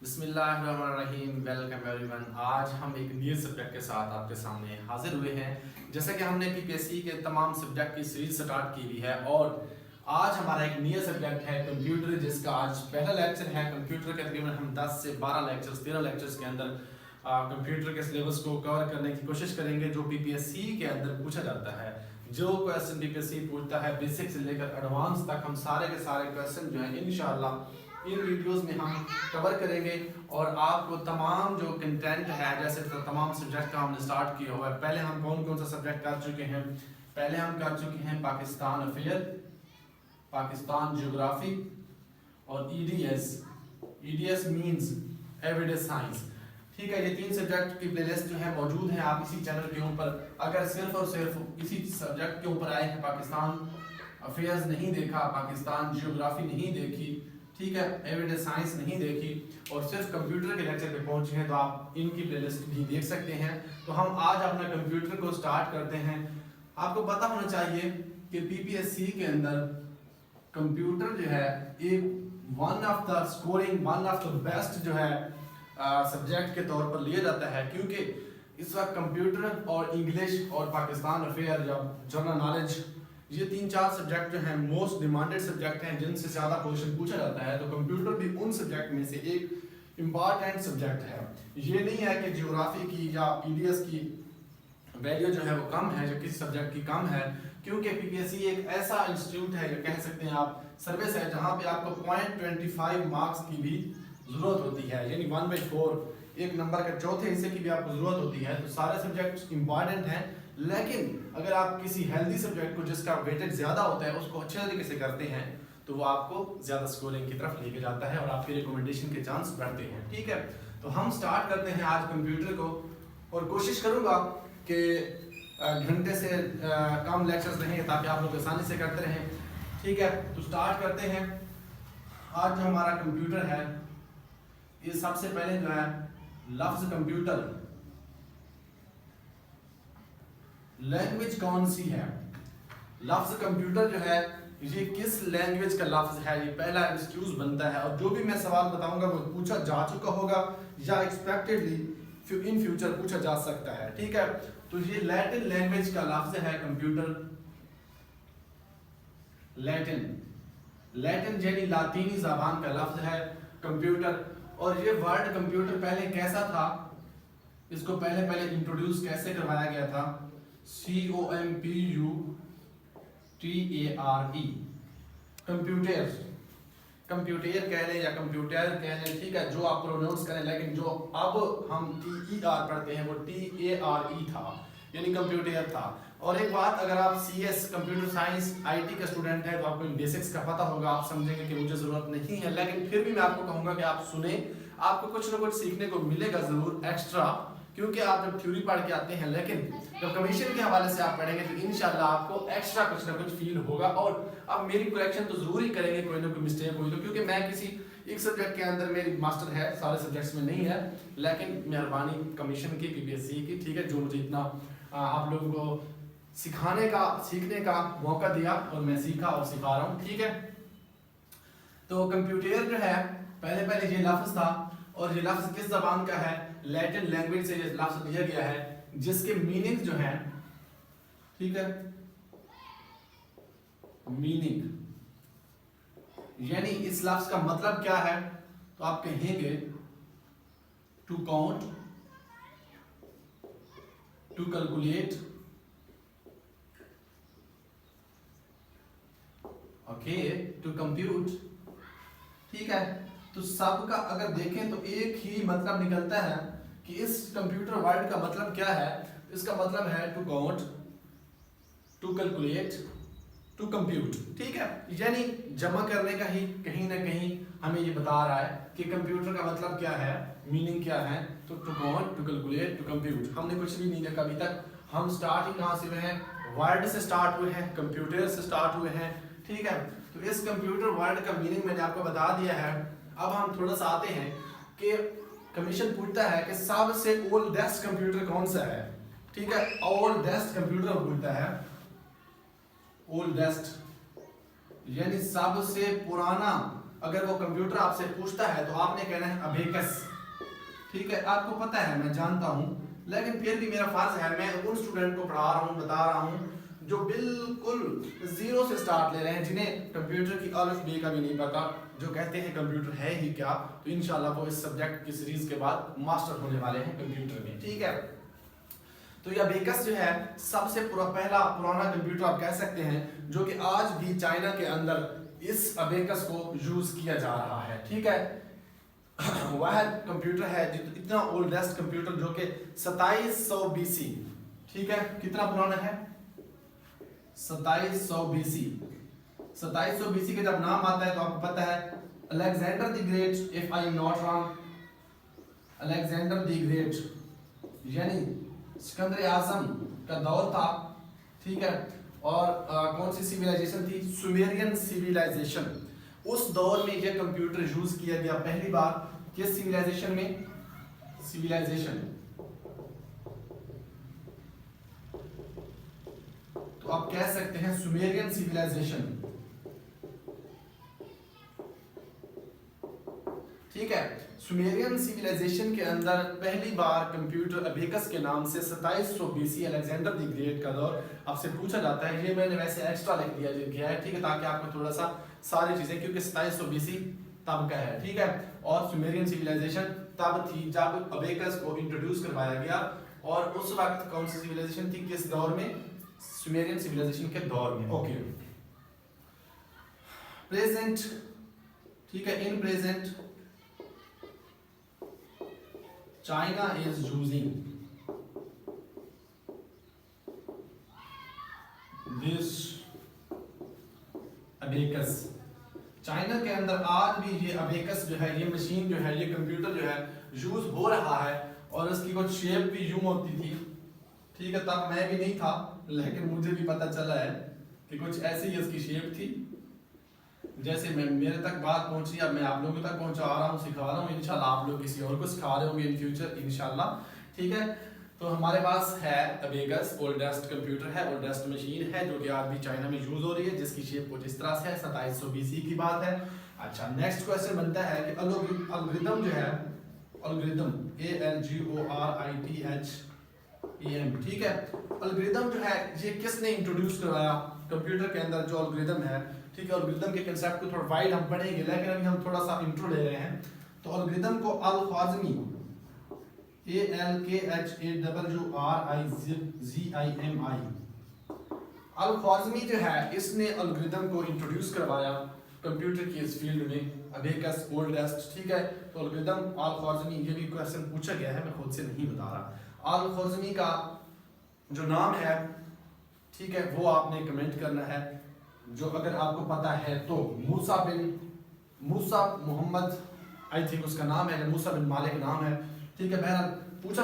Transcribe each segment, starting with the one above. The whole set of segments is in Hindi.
बिस्मिल्लाहिर्रहमानिर्रहीम। Welcome everyone. आज हम एक न्यू सब्जेक्ट के साथ आपके सामने हाजिर हुए हैं। जैसा कि हमने पीपीएससी के तमाम सब्जेक्ट की सीरीज स्टार्ट की हुई है और आज हमारा एक नया सब्जेक्ट है कंप्यूटर, जिसका आज पहला लेक्चर है। कंप्यूटर के तकरीबन हम 10 से 12 लेक्चर्स 13 लेक्चर्स के अंदर कंप्यूटर के सिलेबस को कवर करने की कोशिश करेंगे जो पीपीएससी के अंदर पूछा जाता है। जो क्वेश्चन पीपीएससी पूछता है बेसिक से लेकर एडवांस तक, हम सारे के सारे क्वेश्चन जो है इंशाल्लाह इन वीडियोस में हम कवर करेंगे और आपको तमाम जो कंटेंट है, जैसे तमाम सब्जेक्ट का हमने स्टार्ट किया हुआ है। पहले हम कौन कौन सा सब्जेक्ट कर चुके हैं? पहले हम कर चुके हैं पाकिस्तान अफेयर, पाकिस्तान ज्योग्राफी और EDS. EDS means everyday science. ठीक है, ये 3 सब्जेक्ट की प्लेलिस्ट जो है मौजूद है आप इसी चैनल के ऊपर। अगर सिर्फ और सिर्फ इसी सब्जेक्ट के ऊपर आए हैं, पाकिस्तान अफेयर्स नहीं देखा, पाकिस्तान ज्योग्राफी नहीं देखी, ठीक है, एवरीडे साइंस नहीं देखी और सिर्फ कंप्यूटर के लेक्चर पे पहुंचे हैं, तो आप इनकी प्लेलिस्ट भी देख सकते हैं। तो हम आज अपना कंप्यूटर को स्टार्ट करते हैं। आपको पता होना चाहिए कि पीपीएससी के अंदर कंप्यूटर जो है एक वन ऑफ द बेस्ट जो है सब्जेक्ट के तौर पर लिया जाता है, क्योंकि इस वक्त कंप्यूटर और इंग्लिश और पाकिस्तान अफेयर या जनरल नॉलेज, ये 3-4 सब्जेक्ट जो हैं मोस्ट डिमांडेड सब्जेक्ट हैं जिनसे ज़्यादा क्वेश्चन पूछा जाता है। तो कंप्यूटर भी उन सब्जेक्ट में से एक इम्पॉर्टेंट सब्जेक्ट है। ये नहीं है कि ज्योग्राफी की या ईडीएस की वैल्यू जो है वो कम है या किसी सब्जेक्ट की कम है, क्योंकि पीपीएससी एक ऐसा इंस्टीट्यूट है, जो कह सकते हैं आप सर्विस है, जहाँ पे आपको 0.25 मार्क्स की भी ज़रूरत होती है, यानी 1/4 एक नंबर के चौथे हिस्से की भी आपको ज़रूरत होती है। तो सारे सब्जेक्ट इम्पॉर्टेंट हैं, लेकिन अगर आप किसी हेल्दी सब्जेक्ट को जिसका वेटेज ज़्यादा होता है उसको अच्छे तरीके से करते हैं तो वो आपको ज़्यादा स्कोरिंग की तरफ लेके जाता है और आपके रिकमेंडेशन के चांस बढ़ते हैं। ठीक है, तो हम स्टार्ट करते हैं आज कंप्यूटर को और कोशिश करूँगा कि घंटे से कम लेक्चर्स रहें ताकि आप लोग आसानी से करते रहें। ठीक है, तो स्टार्ट करते हैं। आज जो हमारा कंप्यूटर है, ये सबसे पहले जो है लफ्ज़ कंप्यूटर, लैंग्वेज कौन सी है? लफ्ज़ कंप्यूटर जो है ये किस लैंग्वेज का लफ्ज़ है? ये पहला एक्सक्यूज बनता है और जो भी मैं सवाल बताऊंगा वो पूछा जा चुका होगा या एक्सपेक्टेडली इन फ्यूचर पूछा जा सकता है। ठीक है, तो ये लैटिन लैंग्वेज का लफ्ज़ है कंप्यूटर। लैटिन यानी लातीनी ज़बान का लफ्ज़ है कंप्यूटर। और ये वर्ड कंप्यूटर पहले कैसा था, इसको पहले इंट्रोड्यूस कैसे करवाया गया था? COMPUTER, कंप्यूटर कह लें या कंप्यूटर कह लें, ठीक है, जो आप प्रोनाउंस करें, लेकिन जो अब हम TER पढ़ते हैं वो TARE था, यानी कंप्यूटर था। और एक बात, अगर आप CS कंप्यूटर साइंस IT का स्टूडेंट है तो आपको इन बेसिक्स का पता होगा, आप समझेंगे कि मुझे ज़रूरत नहीं है, लेकिन फिर भी मैं आपको कहूँगा कि आप सुने, आपको कुछ ना कुछ सीखने को मिलेगा ज़रूर एक्स्ट्रा, क्योंकि आप जब थ्योरी पढ़ के आते हैं, लेकिन जब कमीशन के हवाले से आप पढ़ेंगे तो इंशाल्लाह आपको एक्स्ट्रा कुछ ना कुछ फील होगा। और अब मेरी करेक्शन तो ज़रूर ही करेंगे, कोई ना कोई मिस्टेक हुई तो, क्योंकि मैं किसी एक सब्जेक्ट के अंदर मेरी मास्टर है, सारे सब्जेक्ट्स में नहीं है, लेकिन मेहरबानी कमीशन की, पीपीएससी की, ठीक है, जो मुझे इतना आप लोगों को सीखने का मौका दिया और मैं सीखा और सिखा रहा हूँ। ठीक है, तो कंप्यूटर जो है पहले ये लफ्ज़ था और ये लफ्ज़ किस ज़बान का है? लैटिन लैंग्वेज से ये लफ्ज़ लिया गया है, जिसके मीनिंग जो है, ठीक है, मीनिंग यानी इस लफ्ज़ का मतलब क्या है? तो आप कहेंगे to count, to calculate, okay, to compute. ठीक है, तो सबका अगर देखें तो एक ही मतलब निकलता है कि इस कंप्यूटर वर्ड का मतलब क्या है। इसका मतलब है to count, to calculate, to compute. ठीक है, यानी जमा करने का ही कहीं ना कहीं हमें ये बता रहा है कि कंप्यूटर का मतलब क्या है, मीनिंग क्या है। तो to count, to calculate, to compute. हमने कुछ भी नहीं देखा अभी तक, हम स्टार्टिंग कहाँ से हुए हैं? वर्ड से स्टार्ट हुए हैं, कंप्यूटर से स्टार्ट हुए हैं। ठीक है, तो इस कंप्यूटर वर्ड का मीनिंग मैंने आपको बता दिया है। अब हम थोड़ा सा आते हैं कि कमीशन पूछता है कि सबसे ओल्डेस्ट कंप्यूटर कौन सा है। ठीक है, ओल्डेस्ट कंप्यूटर पूछता है, ओल्डेस्ट यानी सबसे पुराना अगर वो कंप्यूटर आपसे पूछता है तो आपने कहना है अबेकस। ठीक है, आपको पता है, मैं जानता हूँ, लेकिन फिर भी मेरा फर्ज है, मैं उन स्टूडेंट को पढ़ा रहा हूँ, बता रहा हूँ जो बिल्कुल जीरो से स्टार्ट ले रहे हैं, जिन्हें कंप्यूटर की अलिफ बे का भी नहीं पता, जो कहते हैं कंप्यूटर है ही क्या। तो इंशाल्लाह वो इस सब्जेक्ट की सीरीज के बाद मास्टर होने वाले हैं कंप्यूटर में। ठीक है, तो ये अबेकस जो है सबसे पहला पुराना कंप्यूटर आप कह सकते हैं, जो कि आज भी चाइना के अंदर इस अबेकस को यूज किया जा रहा है। ठीक है, वह कंप्यूटर है इतना ओल्डेस्ट कंप्यूटर जो कि 2700 BC। ठीक है, कितना पुराना है? 2700 BC। 2700 BC के जब नाम आता है तो आपको पता है Alexander the great, if I am not wrong, Alexander the great यानी सिकंदर आजम का दौर था। ठीक है, और कौन सी सिविलाइजेशन थी? Sumerian civilisation. उस दौर में यह कंप्यूटर यूज किया गया पहली बार। किस सिविलाइजेशन में? सिविलाइजेशन, तो आप कह सकते हैं सुमेरियन सिविलाइजेशन। ठीक है, सुमेरियन सिविलाइजेशन के अंदर पहली बार कंप्यूटर अबेकस के नाम से 2700 BC अलेक्जेंडर द ग्रेट का दौर आपसे पूछा जाता है। ये मैंने वैसे एक्स्ट्रा लिख दिया गया है, ठीक है, ताकि आपको थोड़ा सा सारी चीजें, क्योंकि 2700 BC तब का है। ठीक है, और सुमेरियन सिविलाइजेशन तब थी जब अबेकस को इंट्रोड्यूस करवाया गया। और उस वक्त कौन सी सिविलाइजेशन थी, किस दौर में? सुमेरियन सिविलाइजेशन के दौर में। Okay, present. ठीक है, in present China is using this abacus। China के अंदर आज भी ये अबेकस जो है, ये मशीन जो है, ये कंप्यूटर जो है यूज हो रहा है। और इसकी कुछ शेप भी यूं होती थी। ठीक है, तब मैं भी नहीं था, लेकिन मुझे भी पता चला है कि कुछ ऐसी ही इसकी शेप थी। जैसे मैं मेरे तक बात पहुंची, अब मैं आप लोगों तक पहुंचा रहा हूँ, सिखा रहा हूँ। इंशाल्लाह आप लोग किसी और को सिखा रहे होंगे इन फ्यूचर इंशाल्लाह। ठीक है, तो हमारे पास है अबेकस, ओल्डेस्ट कंप्यूटर है, ओल्डेस्ट मशीन है, जो कि आज भी चाइना में यूज हो रही है, जिसकी शेप कुछ इस तरह से है। 2700 BC की बात है। अच्छा, नेक्स्ट क्वेश्चन बनता है कि एल्गोरिथम जो है, एल्गोरिथम ALGORITHM, ठीक है, एल्गोरिथम जो है ये किसने इंट्रोड्यूस करवाया कंप्यूटर के अंदर? जो एल्गोरिथम है, ठीक है, एल्गोरिथम के कांसेप्ट को थोड़ा वाइड हम पढ़ेंगे, लेकिन अभी हम थोड़ा सा इंट्रो ले रहे हैं। तो एल्गोरिथम को अल-ख्वारिज़मी, ALKHAWRIZIMI, अल-ख्वारिज़मी जो है इसने एल्गोरिथम को इंट्रोड्यूस करवाया कंप्यूटर की इस फील्ड में, अबेकस ओल्डेस्ट। ठीक है, तो एल्गोरिथम अल-ख्वारिज़मी, ये भी क्वेश्चन पूछा गया है, मैं खुद से नहीं बता रहा। अल-ख्वारिज़मी का जो नाम है, ठीक है, वो आपने कमेंट करना है जो अगर आपको पता है तो। मूसा मोहम्मद, आई थिंक उसका नाम है, मूसा बिन मालिक नाम है। ठीक है, बहरहाल पूछा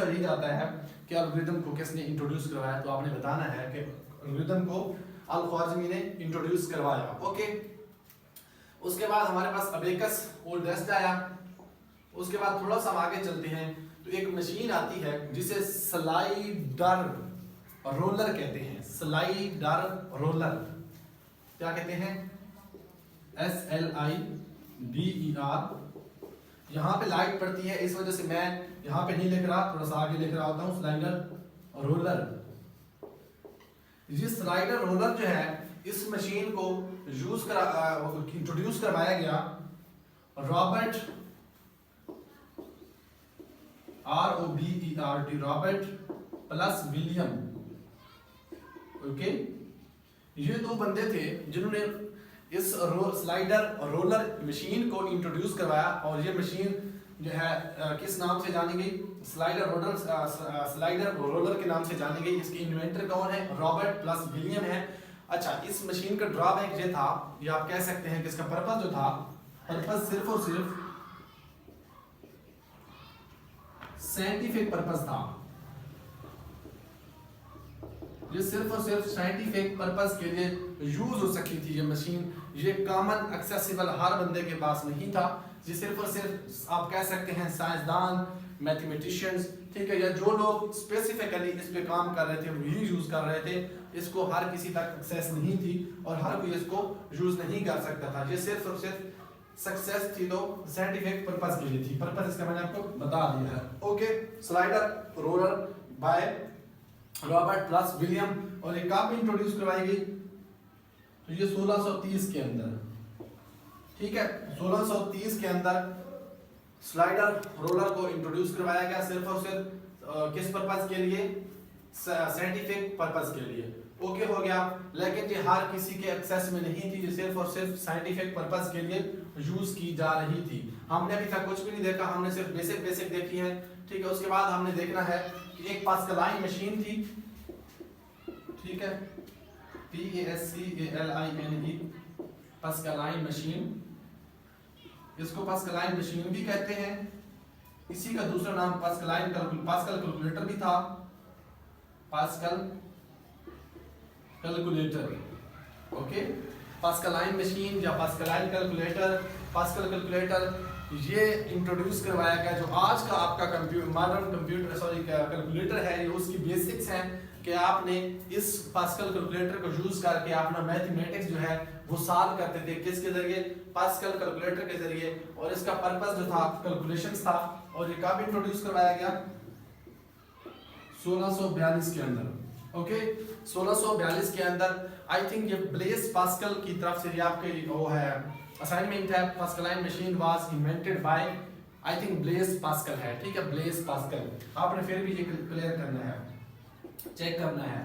ही जाता है कि एल्गोरिथम को किसने इंट्रोड्यूस करवाया, तो आपने बताना है कि एल्गोरिथम को अल-ख्वारिज़मी ने इंट्रोड्यूस करवाया। ओके, उसके बाद हमारे पास अबेकस ओल्डेस्ट आया। उसके बाद थोड़ा सा आगे चलते हैं तो एक मशीन आती है जिसे स्लाइडर रोलर कहते हैं। स्लाइडर रोलर क्या कहते हैं? SLIDER। यहाँ पे लाइट पड़ती है, इस वजह से मैं यहाँ पे नहीं लिख रहा, थोड़ा सा आगे लिख रहा होता हूँ। स्लाइडर रोलर, ये स्लाइडर रोलर जो है इस मशीन को इंट्रोड्यूस करवाया गया Robert ROBERT, Robert plus William. Okay, ये दो बंदे थे जिन्होंने इस स्लाइडर रोलर मशीन को इंट्रोड्यूस करवाया। और ये मशीन जो है किस नाम से जानी गई? स्लाइडर रोलर के नाम से जानी गई। इसके इन्वेंटर कौन है? रॉबर्ट प्लस विलियम है। अच्छा, इस मशीन का ड्रॉबैक ये था, ये आप कह सकते हैं कि इसका पर्पस जो था, पर्पस सिर्फ और सिर्फ साइंटिफिक पर्पस था। ये सिर्फ और सिर्फ साइंटिफिक पर्पस के लिए यूज हो सकती थी ये मशीन। ये कॉमन एक्सेसिबल हर बंदे के पास नहीं था। ये सिर्फ और सिर्फ आप कह सकते हैं साइंसदान, मैथमेटिशियंस, ठीक है, या जो लोग स्पेसिफिकली इस पे काम कर रहे थे वही यूज कर रहे थे। इसको हर किसी तक एक्सेस नहीं थी और हर कोई इसको यूज नहीं कर सकता था। ये सिर्फ और सिर्फ सक्सेस थी तो साइंटिफिक पर्पस के लिए थी। पर्पस इसका मैंने आपको बता दिया है। Okay, slider roller by Robert plus William, और ये कब इंट्रोड्यूस करवाई गई? तो ये 1630 के अंदर, ठीक है, 1630 के अंदर स्लाइडर रोलर को इंट्रोड्यूस करवाया गया सिर्फ और सिर्फ किस पर्पस के लिए? साइंटिफिक पर्पस के लिए। ओके हो गया, लेकिन ये हर किसी के एक्सेस में नहीं थी। ये सिर्फ और सिर्फ साइंटिफिक पर्पस के लिए यूज की जा रही थी। हमने अभी तक कुछ भी नहीं देखा, हमने सिर्फ बेसिक देखी है, ठीक है। उसके बाद हमने देखना है कि एक पास्कलाइन मशीन थी, ठीक है, PASCALINE, पास्कलाइन मशीन। इसको पास्कलाइन मशीन भी कहते हैं। इसी का दूसरा नाम पास्कल कैलकुलेटर भी था, pascal calculator. Okay, Pascaline machine या पास्कलाइन कैलकुलेटर, पास्कल कैलकुलेटर ये इंट्रोड्यूस करवाया गया। जो आज का आपका मॉडर्न कंप्यूटर कैलकुलेटर है, ये उसकी बेसिक्स हैं कि आपने इस पास्कल कैलकुलेटर को यूज करके अपना मैथमेटिक्स जो है वो सॉल्व करते थे। किसके जरिए? पास्कल कैलकुलेटर के जरिए। और इसका पर्पस जो था कैलकुलेशंस था। और ये कब इंट्रोड्यूस करवाया गया? 1642 के अंदर। ओके, 1642 के अंदर। आई थिंक ये ब्लेस पास्कल की तरफ से ये आपके वो है असाइनमेंट है। Pascaline machine was invented by I think Blaise Pascal है, ठीक है, ब्लेस पास्कल। आपने फिर भी ये क्लियर करना है, चेक करना है,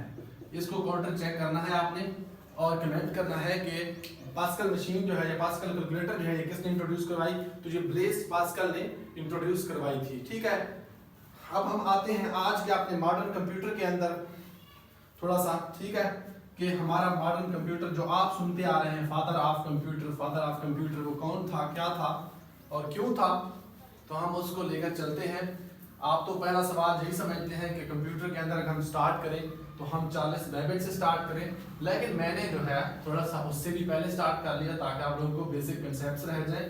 इसको काउंटर चेक करना है आपने और कमेंट करना है कि पास्कल मशीन जो है या पास्कल कैलकुलेटर जो है ये किसने इंट्रोड्यूस करवाई? तो ये ब्लेस पास्कल ने इंट्रोड्यूस करवाई थी, ठीक है। अब हम आते हैं आज के अपने मॉडर्न कंप्यूटर के अंदर थोड़ा सा, ठीक है, कि हमारा मॉडर्न कंप्यूटर जो आप सुनते आ रहे हैं, फादर ऑफ कंप्यूटर, वो कौन था, क्या था और क्यों था, तो हम उसको लेकर चलते हैं। आप तो पहला सवाल यही समझते हैं कि कंप्यूटर के अंदर अगर हम स्टार्ट करें तो हम चार्ल्स बेबेज से स्टार्ट करें, लेकिन मैंने जो है थोड़ा सा उससे भी पहले स्टार्ट कर लिया ताकि आप लोगों को बेसिक कंसेप्ट्स रह जाए,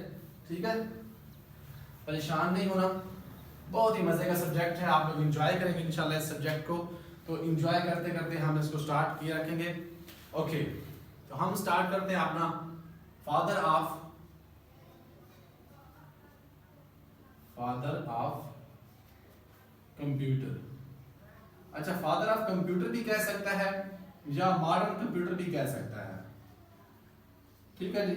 ठीक है। परेशान नहीं होना, बहुत ही मजे का सब्जेक्ट है, आप लोग एंजॉय करेंगे इंशाल्लाह इस सब्जेक्ट को। तो एंजॉय करते करते हम इसको स्टार्ट किए रखेंगे। ओके, तो हम स्टार्ट करते हैं अपना फादर ऑफ कंप्यूटर। अच्छा, फादर ऑफ कंप्यूटर भी कह सकता है या मॉडर्न कंप्यूटर भी कह सकता है, ठीक है जी।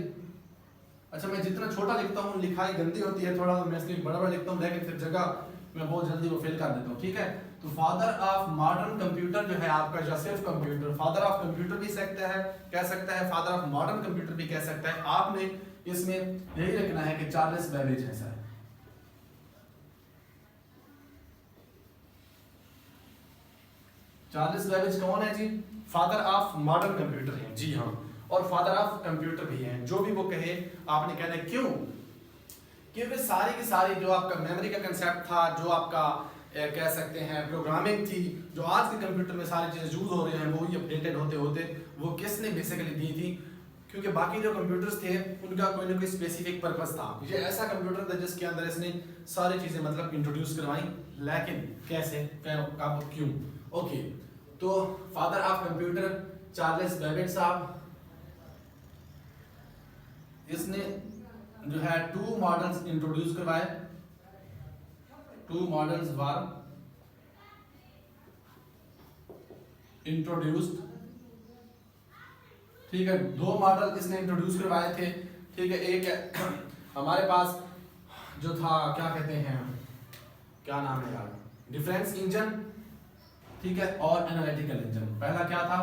अच्छा, मैं जितना छोटा लिखता हूँ लिखाई गंदी होती है थोड़ा, मैं इसलिए बड़ा बड़ा लिखता हूँ, लेकिन फिर जगह मैं बहुत जल्दी वो फिल कर देता हूँ, ठीक है। तो फादर ऑफ मॉडर्न कंप्यूटर जो है आपका, या सिर्फ कंप्यूटर, फादर ऑफ कंप्यूटर भी सकता है, कह सकता है, फादर ऑफ मॉडर्न कंप्यूटर भी कह सकता है। आपने इसमें यही रखना है कि चार्ल्स बेबेज ऐसा है। चार्ल्स बेबेज कौन है जी? फादर ऑफ मॉडर्न कंप्यूटर है, जी हाँ, और फादर ऑफ कंप्यूटर भी हैं। जो भी वो कहे आपने कहना है, क्यों? क्योंकि सारी की सारी जो आपका मेमोरी का कंसेप्ट था, जो आपका कह सकते हैं प्रोग्रामिंग थी, जो आज के कंप्यूटर में सारी चीज़ें यूज हो रही हैं, वो ही अपडेटेड होते होते वो किसने बेसिकली दी थी? क्योंकि बाकी जो कंप्यूटर्स थे उनका कोई ना कोई स्पेसिफिक पर्पस था। ये ऐसा कंप्यूटर था जिसके अंदर इसने सारी चीज़ें मतलब इंट्रोड्यूस करवाई, लेकिन कैसे, कब, क्यों? ओके, तो father of computer Charles Babbage साहब, इसने जो है 2 मॉडल्स इंट्रोड्यूस करवाए। 2 मॉडल्स वर इंट्रोड्यूस्ड, ठीक है, 2 मॉडल इसने इंट्रोड्यूस करवाए थे, ठीक है। एक हमारे पास जो था, क्या कहते हैं, क्या नाम है यार, डिफरेंस इंजन, ठीक है, और एनालिटिकल इंजन। पहला क्या था?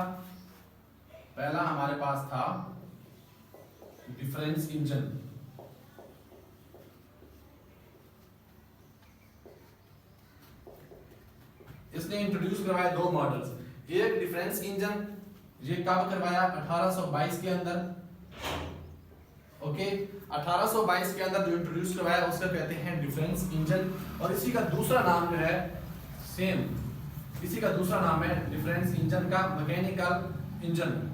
पहला हमारे पास था डिफरेंस इंजन, इसने इंट्रोड्यूस करवाया 2 मॉडल्स। एक डिफरेंस इंजन, ये कब करवाया? 1822 के अंदर। ओके, 1822 के अंदर जो इंट्रोड्यूस करवाया उसका कहते हैं डिफरेंस इंजन। और इसी का दूसरा नाम जो है सेम इसी का दूसरा नाम है डिफरेंस इंजन का मैकेनिकल इंजन।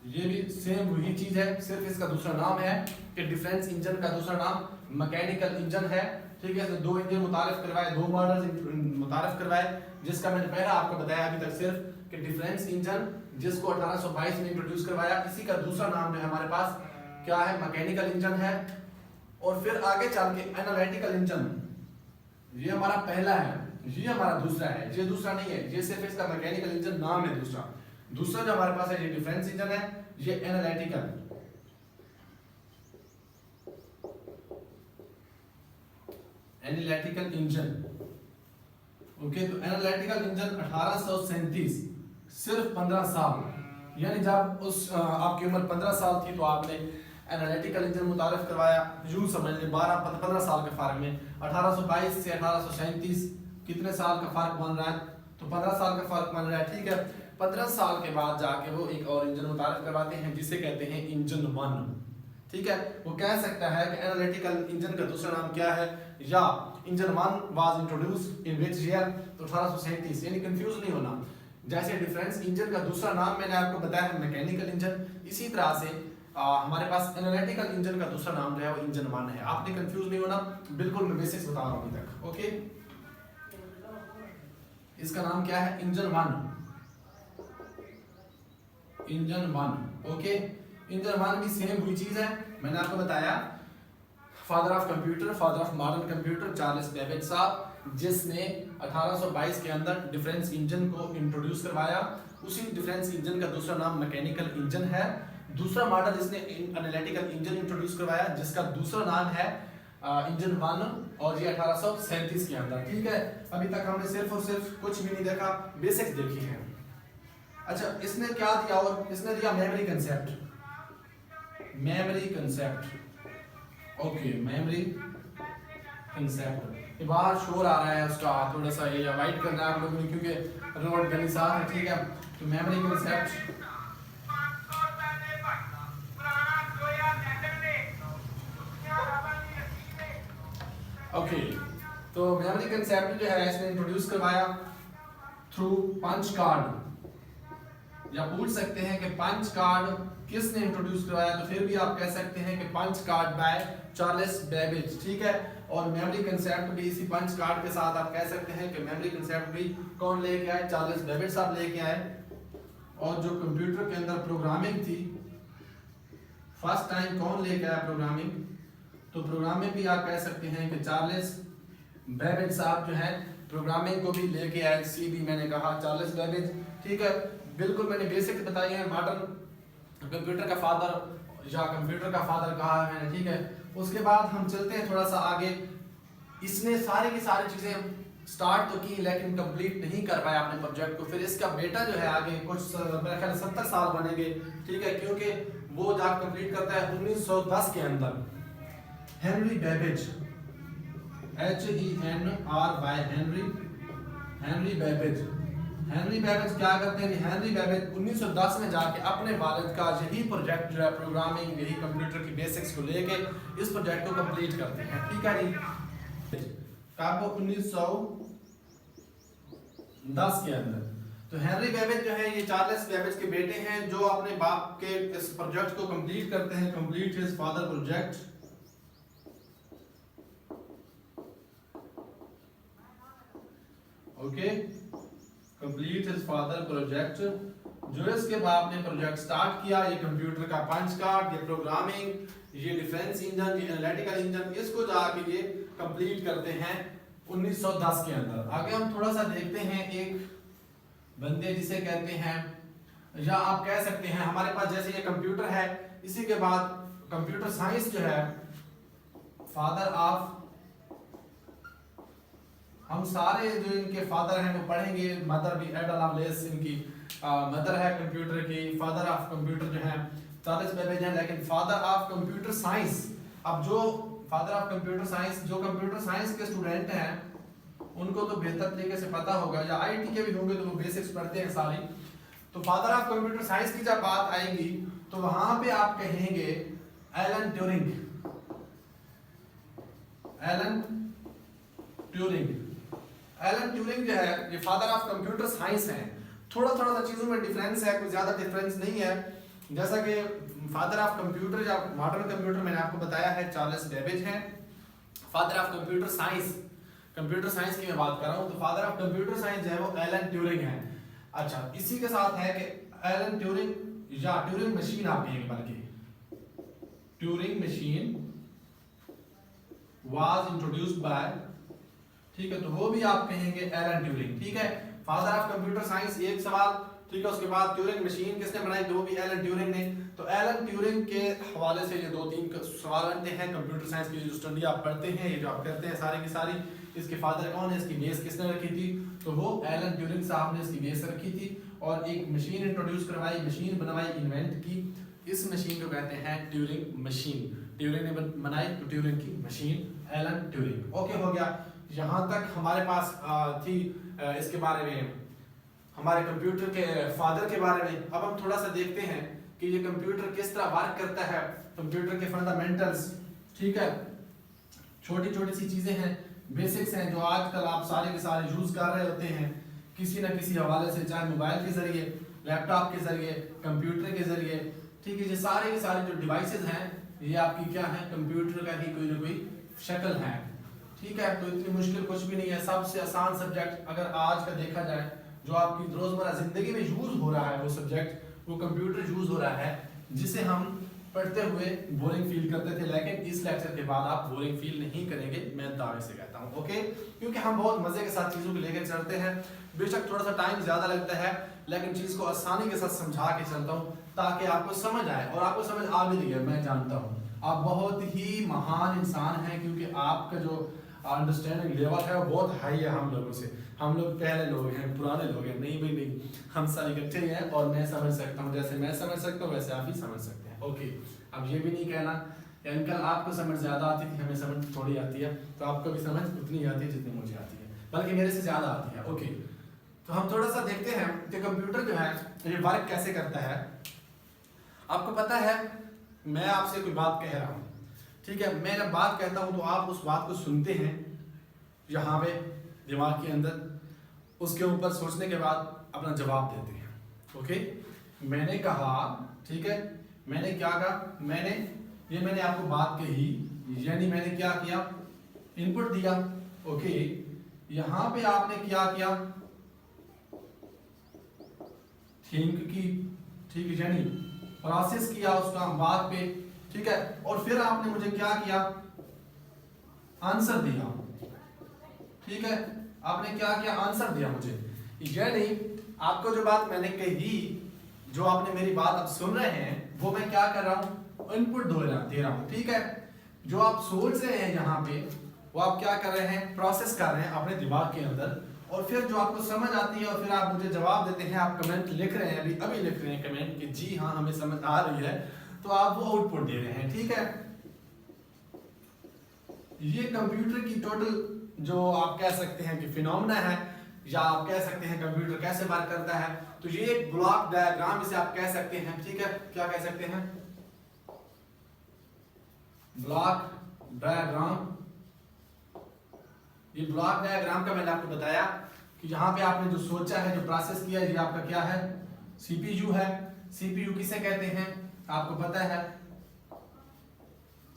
ये भी सेम वही चीज है, सिर्फ इसका दूसरा नाम है कि डिफरेंस इंजन का दूसरा नाम मैकेनिकल इंजन है। ठीक है, तो दो इंजन मुतारिफ करवाए, दो मॉडल मुतारिफ करवाए, जिसका मैंने पहला आपको बताया अभी तक सिर्फ कि डिफरेंस इंजन, जिसको 1822 में इंट्रोड्यूस करवाया। इसी का दूसरा नाम जो है हमारे पास क्या है, मैकेनिकल इंजन है। और फिर आगे चल के एनालिटिकल इंजन, ये हमारा पहला है, ये हमारा दूसरा है, ये दूसरा नहीं है, ये सिर्फ इसका मैकेनिकल इंजन नाम है। दूसरा जो हमारे पास है ये डिफरेंस इंजन है, ये एनालिटिकल इंजन। ओके, तो एनालिटिकल इंजन 1837, सिर्फ 15 साल, यानी जब उस आपकी उम्र 15 साल थी तो आपने एनालिटिकल इंजन मुतारिफ करवाया। यूं समझ लें 12-15 साल के फर्क में 1822 से 1837 कितने साल का फर्क बन रहा है, तो 15 साल का फर्क बन रहा है। ठीक है, 15 साल के बाद जाके वो एक और इंजन मुतारिफ करवाते हैं जिसे कहते हैं इंजन 1। ठीक है, वो कह सकता है कि एनालिटिकल इंजन का दूसरा नाम क्या है, या engine 1 was introduced in which year, तो 1837, यानी कंफ्यूज नहीं होना। जैसे डिफरेंस इंजन का दूसरा नाम मैंने आपको बताया है मैकेनिकल इंजन, इसी तरह से हमारे पास एनालिटिकल इंजन का दूसरा नाम जो है वो इंजन 1 है। आपने कंफ्यूज नहीं होना, बिल्कुल मैं बेसिक्स बता रहा हूं अभी तक। ओके, इसका नाम क्या है, इंजन 1। ओके, इंजन 1 भी सेम वही चीज है, मैंने आपको बताया। Father of computer, father of modern computer Charles Babbage साहब, जिसने 1822 के अंदर डिफरेंस इंजन को इंट्रोड्यूस करवाया। उसी डिफरेंस इंजन का दूसरा नाम मैकेनिकल इंजन है। दूसरा मॉडल इसने एनालिटिकल इंजन इंट्रोड्यूस करवाया, जिसका दूसरा नाम है इंजन 1, और ये 1837 के अंदर। ठीक है, अभी तक हमने सिर्फ और सिर्फ कुछ भी नहीं देखा, बेसिक्स देखी है। अच्छा, इसने क्या दिया, और इसने दिया memory concept. Okay, memory concept. ये बाहर शोर आ रहा है उसका, थोड़ा सा ये अवॉइड करना है आप लोगों ने, क्योंकि रोड गली साफ है। ठीक है, तो मेमोरी कंसेप्ट, ओके, तो मेमोरी कंसेप्ट जो है इसने इंट्रोड्यूस करवाया थ्रू पंच कार्ड, या पूछ सकते हैं कि पंच कार्ड किसने इंट्रोड्यूस करवाया, तो फिर भी आप कह सकते हैं कि punch card by Charles Babbage. ठीक है, और मेमोरी कंसेप्ट भी इसी पंच कार्ड के साथ आप कह सकते हैं कि मेमोरी कंसेप्ट भी कौन लेके आए, चार्ल्स बेबेज साहब लेके आए। और जो कंप्यूटर के अंदर प्रोग्रामिंग थी, फर्स्ट टाइम कौन लेके आया प्रोग्रामिंग, तो प्रोग्रामिंग भी आप कह सकते हैं कि चार्ल्स बेबेज साहब जो है प्रोग्रामिंग को भी लेके आए। सी भी मैंने कहा चार्ल्स बेबेज। ठीक है, बिल्कुल मैंने बेसिक बताई है, मॉडर्न कंप्यूटर का फादर या कंप्यूटर का फादर कहा है मैंने। ठीक है, उसके बाद हम चलते हैं थोड़ा सा आगे। इसने सारी की सारी चीजें स्टार्ट तो की, लेकिन कंप्लीट नहीं कर पाया अपने प्रोजेक्ट को। फिर इसका बेटा जो है आगे कुछ मेरे ख्याल 70 साल बनेंगे। ठीक है, क्योंकि वो जाकर कंप्लीट करता है 1910 के अंदर। हेनरी बेबेज, हेनरी बेबेज क्या करते हैं, हेनरी बेबेज 1910 में जाके अपने वालिद का यही प्रोजेक्ट जो है प्रोग्रामिंग, यही कंप्यूटर की बेसिक्स को लेके इस प्रोजेक्ट को कंप्लीट करते हैं। ठीक है जी, कब 1910 के अंदर। तो हेनरी बेबेज जो है ये चार्ल्स बेबेज के बेटे हैं, जो अपने बाप के इस प्रोजेक्ट को कंप्लीट करते हैं। Complete his father project, okay, complete his father project. जो इसके बाप ने प्रोजेक्ट स्टार्ट किया, ये कंप्यूटर का पंच कार्ड, ये प्रोग्रामिंग, ये डिफरेंस इंजन, ये एनालिटिकल इंजन, इसको जाके ये कंप्लीट करते हैं 1910 के अंदर। आगे हम थोड़ा सा देखते हैं एक बंदे जिसे कहते हैं, या आप कह सकते हैं हमारे पास जैसे ये कंप्यूटर है, इसी के बाद कंप्यूटर साइंस जो है फादर ऑफ, हम सारे जो इनके फादर हैं वो पढ़ेंगे। मदर भी एडा लवलेस इनकी मदर है कंप्यूटर की। फादर ऑफ कंप्यूटर जो है चार्ल्स बेबेज हैं, लेकिन फादर ऑफ कंप्यूटर साइंस, अब जो फादर ऑफ कंप्यूटर साइंस, जो कंप्यूटर साइंस के स्टूडेंट हैं उनको तो बेहतर तरीके से पता होगा, या आईटी के भी होंगे तो वो बेसिक्स पढ़ते हैं सारी। तो फादर ऑफ कंप्यूटर साइंस की जब बात आएगी तो वहां पे आप कहेंगे Alan Turing. Alan Turing. Alan Turing जो है ये फादर ऑफ कंप्यूटर साइंस हैं। थोड़ा थोड़ा सा चीज़ों में डिफरेंस है, कोई ज़्यादा डिफरेंस नहीं है। जैसा कि फादर ऑफ कंप्यूटर या मॉडर्न कंप्यूटर मैंने आपको बताया है चार्ल्स बेबेज हैं। Father of computer science, computer science की मैं बात कर रहा हूँ, तो फादर ऑफ कंप्यूटर साइंस जो है वो एलन ट्यूरिंग है। अच्छा, इसी के साथ है कि एलन ट्यूरिंग या ट्यूरिंग मशीन आप कहेंगे, बल्कि Turing machine was introduced by, ठीक है, तो वो भी आप कहेंगे एलन ट्यूरिंग। ठीक है, फादर ऑफ कंप्यूटर साइंस एक सवाल, ठीक है, उसके बाद ट्यूरिंग मशीन किसने बनाई, तो वो भी एलन ट्यूरिंग ने। तो एलन ट्यूरिंग के हवाले से ये 2-3 सवाल बनते हैं कंप्यूटर साइंस की जो स्टडी आप पढ़ते हैं, ये जो आप करते हैं सारी की सारी, इसके फादर कौन है, इसकी बेस किसने रखी थी, तो वो एलन ट्यूरिंग साहब ने इसकी बेस रखी थी और एक मशीन इंट्रोड्यूस करवाई, मशीन बनवाई, इन्वेंट की। इस मशीन को कहते हैं ट्यूरिंग मशीन। ट्यूरिंग ने बनाई तो ट्यूरिंग की मशीन, एलन ट्यूरिंग। ओके, हो गया। यहाँ तक हमारे पास थी इसके बारे में, हमारे कंप्यूटर के फादर के बारे में। अब हम थोड़ा सा देखते हैं कि ये कंप्यूटर किस तरह वर्क करता है, कंप्यूटर के फंडामेंटल्स। ठीक है, छोटी छोटी सी चीजें हैं, बेसिक्स हैं जो आजकल आप सारे के सारे यूज कर रहे होते हैं किसी ना किसी हवाले से, चाहे मोबाइल के जरिए, लैपटॉप के जरिए, कंप्यूटर के जरिए। ठीक है, ये सारे के सारे जो डिवाइसेस हैं ये आपकी क्या है, कंप्यूटर का ही कोई ना कोई शक्ल है। ठीक है, तो इतनी मुश्किल कुछ भी नहीं है। सबसे आसान सब्जेक्ट अगर आज का देखा जाए जो आपकी रोजमर्रा जिंदगी में यूज हो रहा है, वो सब्जेक्ट वो कंप्यूटर यूज हो रहा है, जिसे हम पढ़ते हुए बोरिंग फील करते थे, लेकिन इस लेक्चर के बाद आप बोरिंग फील नहीं करेंगे, मैं दावे से कहता हूँ। ओके, क्योंकि हम बहुत मजे के साथ चीजों को लेकर चलते हैं। बेशक थोड़ा सा टाइम ज्यादा लगता है, लेकिन चीज को आसानी के साथ समझा के चलता हूँ ताकि आपको समझ आए, और आपको समझ आ भी रही है, मैं जानता हूँ आप बहुत ही महान इंसान हैं, क्योंकि आपका जो अंडरस्टैंडिंग लेवल है वो बहुत हाई है हम लोगों से। हम लोग पहले लोग हैं, पुराने लोग हैं, नहीं भाई नहीं, हम सारे इकट्ठे ही हैं और मैं समझ सकता हूँ, जैसे मैं समझ सकता हूँ वैसे आप भी समझ सकते हैं। ओके, अब ये भी नहीं कहना अंकल आपको समझ ज्यादा आती थी, हमें समझ थोड़ी आती है, तो आपको भी समझ उतनी आती है जितनी मुझे आती है, बल्कि मेरे से ज्यादा आती है। ओके, तो हम थोड़ा सा देखते हैं कि कंप्यूटर जो है ये वर्क कैसे करता है। आपको पता है मैं आपसे कोई बात कह रहा हूँ, ठीक है, मैं जब बात कहता हूँ तो आप उस बात को सुनते हैं यहाँ पे दिमाग के अंदर, उसके ऊपर सोचने के बाद अपना जवाब देते हैं। ओके, मैंने कहा, ठीक है, मैंने क्या कहा, मैंने आपको बात कही, यानी मैंने क्या किया, इनपुट दिया। ओके, यहाँ पे आपने क्या किया, थिंक की, ठीक है, यानी प्रोसेस किया उसका बात पे, ठीक है, और फिर आपने मुझे क्या किया, आंसर दिया। ठीक है, आपने क्या किया, आंसर दिया मुझे। यानी आपको जो बात मैंने कही, जो आपने मेरी बात अब सुन रहे हैं, वो मैं क्या कर रहा हूँ, इनपुट दे रहा हूँ। ठीक है, जो आप सोच रहे हैं यहाँ पे वो आप क्या कर रहे हैं, प्रोसेस कर रहे हैं अपने दिमाग के अंदर, और फिर जो आपको समझ आती है और फिर आप मुझे जवाब देते हैं। आप कमेंट लिख रहे हैं, अभी लिख रहे हैं कमेंट कि जी हाँ हमें समझ आ रही है, तो आप वो आउटपुट दे रहे हैं। ठीक है, ये कंप्यूटर की टोटल जो आप कह सकते हैं कि फिनोमेना है, या आप कह सकते हैं कंप्यूटर कैसे वर्क करता है, तो ये एक ब्लॉक डायग्राम इसे आप कह सकते हैं। ठीक है, क्या कह सकते हैं, ब्लॉक डायग्राम। ये ब्लॉक डायग्राम का मैंने आपको बताया कि यहाँ पे आपने जो सोचा है, जो प्रोसेस किया है, ये आपका क्या है, सीपीयू है। सीपीयू किसे कहते हैं आपको पता है,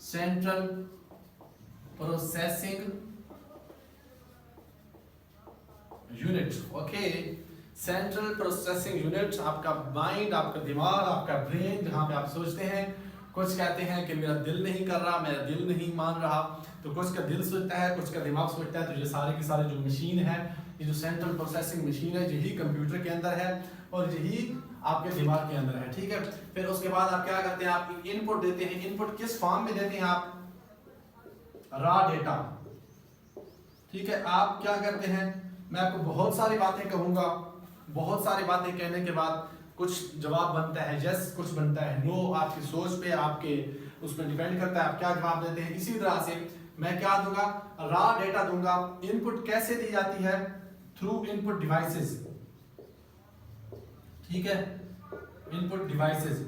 central processing unit. Okay, central processing unit, आपका माइंड, आपका दिमाग, आपका ब्रेन, जहाँ पे आप सोचते हैं। कुछ कहते हैं कि मेरा दिल नहीं कर रहा, मेरा दिल नहीं मान रहा, तो कुछ का दिल सोचता है, कुछ का दिमाग सोचता है। तो ये सारे के सारे जो मशीन है, ये जो सेंट्रल प्रोसेसिंग मशीन है, यही कंप्यूटर के अंदर है और यही आपके दिमाग के अंदर है। ठीक है, फिर उसके बाद आप क्या करते हैं, आप इनपुट देते हैं। इनपुट किस फॉर्म में देते हैं आप, रॉ डेटा। ठीक है, आप क्या करते हैं, मैं आपको बहुत सारी बातें कहूंगा, बहुत सारी बातें कहने के बाद कुछ जवाब बनता है यस, कुछ बनता है नो, आपकी सोच पे, आपके उस पर डिपेंड करता है आप क्या जवाब देते हैं। इसी तरह से मैं क्या दूंगा, रॉ डेटा दूंगा। इनपुट कैसे दी जाती है, थ्रू इनपुट डिवाइसेस। ठीक है, इनपुट डिवाइसेस,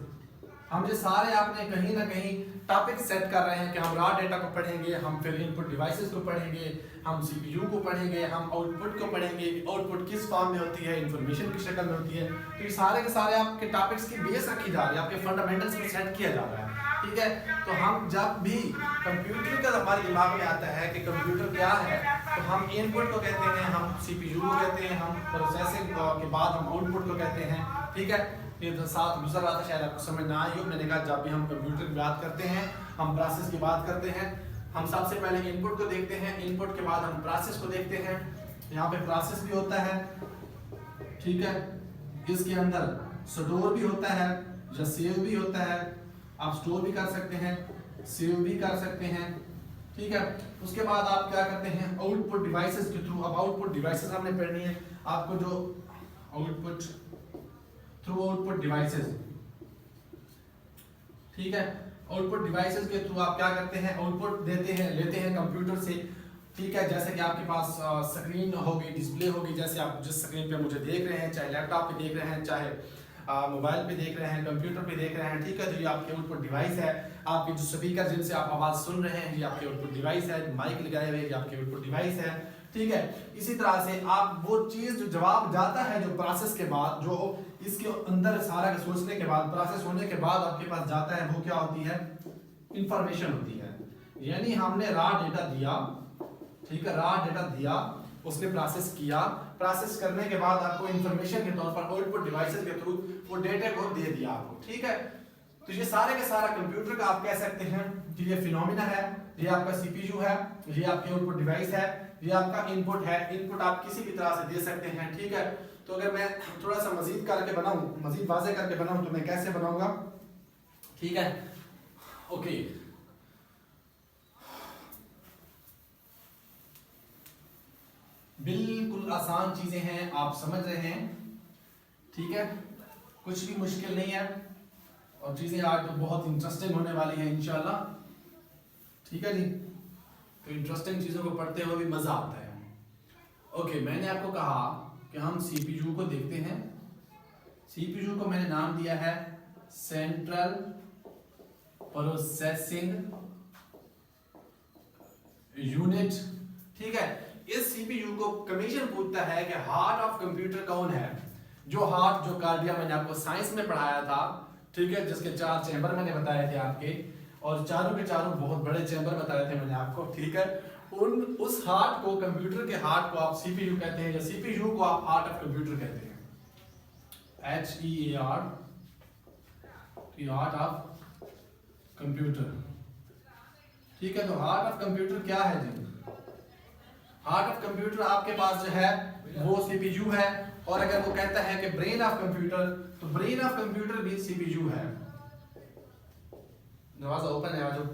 हम ये सारे आपने कहीं ना कहीं टॉपिक सेट कर रहे हैं कि हम रॉ डेटा को पढ़ेंगे, हम फिर इनपुट डिवाइसेस को पढ़ेंगे, हम सीपीयू को पढ़ेंगे, हम आउटपुट को पढ़ेंगे, आउटपुट किस फॉर्म में होती है, इंफॉर्मेशन की शक्ल में होती है। तो ये सारे के सारे आपके टॉपिक्स की बेस रखी जा रही है, आपके फंडामेंटल्स को सेट किया जा रहा है, ठीक है। तो हम जब भी कंप्यूटर का हमारे दिमाग में आता है कि कंप्यूटर क्या है, तो हम इनपुट को कहते हैं, हम सीपीयू को कहते हैं, हम प्रोसेसिंग के बाद हम आउटपुट को कहते हैं, ठीक है। ये तो साथ गुजर रहा था, शायद आपको समझ ना आई हो। मैंने कहा जब भी हम कंप्यूटर की बात करते हैं, हम प्रोसेस की बात करते हैं, हम सबसे पहले इनपुट को देखते हैं, इनपुट के बाद हम प्रोसेस को देखते हैं। यहाँ पे प्रोसेस भी होता है, ठीक है, इसके अंदर स्टोर भी होता है या सेव भी होता है। आप स्टोर भी कर सकते हैं, सेव भी कर सकते हैं, ठीक है। उसके बाद आप क्या करते हैं, आउटपुट डिवाइसेस के थ्रू। अब आउटपुट डिवाइसेस हमने पढ़नी है आपको, जो आउटपुट थ्रू आउटपुट डिवाइसेस, ठीक है। आउटपुट डिवाइसेस के थ्रू आप क्या करते हैं, आउटपुट देते हैं, लेते हैं कंप्यूटर से, ठीक है। जैसे कि आपके पास स्क्रीन होगी, डिस्प्ले होगी, जैसे आप जिस स्क्रीन पे मुझे देख रहे हैं, चाहे लैपटॉप पे देख रहे हैं, चाहे मोबाइल पे देख रहे हैं, कंप्यूटर पे देख रहे हैं, ठीक है। तो ये आपके आउटपुट डिवाइस है। आपके जो स्पीकर जिनसे आप आवाज़ सुन रहे हैं, ये आपके आउटपुट डिवाइस है। माइक लगाए हुए ये आपके आउटपुट डिवाइस है, ठीक है। इसी तरह से आप वो चीज़ जो जवाब जाता है, जो प्रोसेस के बाद, जो इसके अंदर सारा सोचने के बाद, प्रोसेस होने के बाद आपके पास जाता है, वो क्या होती है, इंफॉर्मेशन होती है। यानी हमने रॉ डेटा दिया, ठीक है, रॉ डेटा दिया, उसने प्रोसेस किया, प्रोसेस करने के बाद आपको इंफॉर्मेशन के तौर पर आउटपुट डिवाइसेस के थ्रू वो डेटा को दे दिया आपको, ठीक है। तो ये सारे के सारा कंप्यूटर का आप कह सकते हैं कि ये फिनोमिना है, ये आपका सीपीयू है, ये आपके आउटपुट डिवाइस है, ये आपका इनपुट है। इनपुट आप किसी भी तरह से दे सकते हैं, ठीक है। तो अगर मैं थोड़ा सा मजीद करके बनाऊं, मजीद वाज़ेह करके बनाऊं, तो मैं कैसे बनाऊंगा, ठीक है, ओके। बिल्कुल आसान चीजें हैं, आप समझ रहे हैं, ठीक है, कुछ भी मुश्किल नहीं है। और चीजें आज तो बहुत इंटरेस्टिंग होने वाली है इंशाल्लाह, ठीक है जी। तो इंटरेस्टिंग चीजों को पढ़ते हुए भी मजा आता है। ओके, मैंने आपको कहा कि हम सीपीयू को देखते हैं। सीपीयू को मैंने नाम दिया है सेंट्रल प्रोसेसिंग यूनिट, ठीक है। इस सीपीयू को कमीशन पूछता है कि हार्ट ऑफ कंप्यूटर कौन है। जो हार्ट, जो कार्डिया मैंने आपको साइंस में पढ़ाया था, ठीक है, जिसके 4 चैम्बर मैंने बताए थे आपके, और चारों के चारों बहुत बड़े चैम्बर बताए थे मैंने आपको, ठीक है। उस हार्ट को, कंप्यूटर के हार्ट को आप सीपीयू कहते हैं, या सीपीयू को आप हार्ट ऑफ कंप्यूटर कहते हैं, HEAR, हार्ट ऑफ कंप्यूटर, ठीक है। तो हार्ट ऑफ कंप्यूटर क्या है जी, हार्ट ऑफ कंप्यूटर आपके पास जो है वो सीपीयू है। और अगर वो कहता है कि ब्रेन ऑफ कंप्यूटर, तो ब्रेन ऑफ कंप्यूटर भी सीपीयू है। दरवाजा ओपन है, आजो।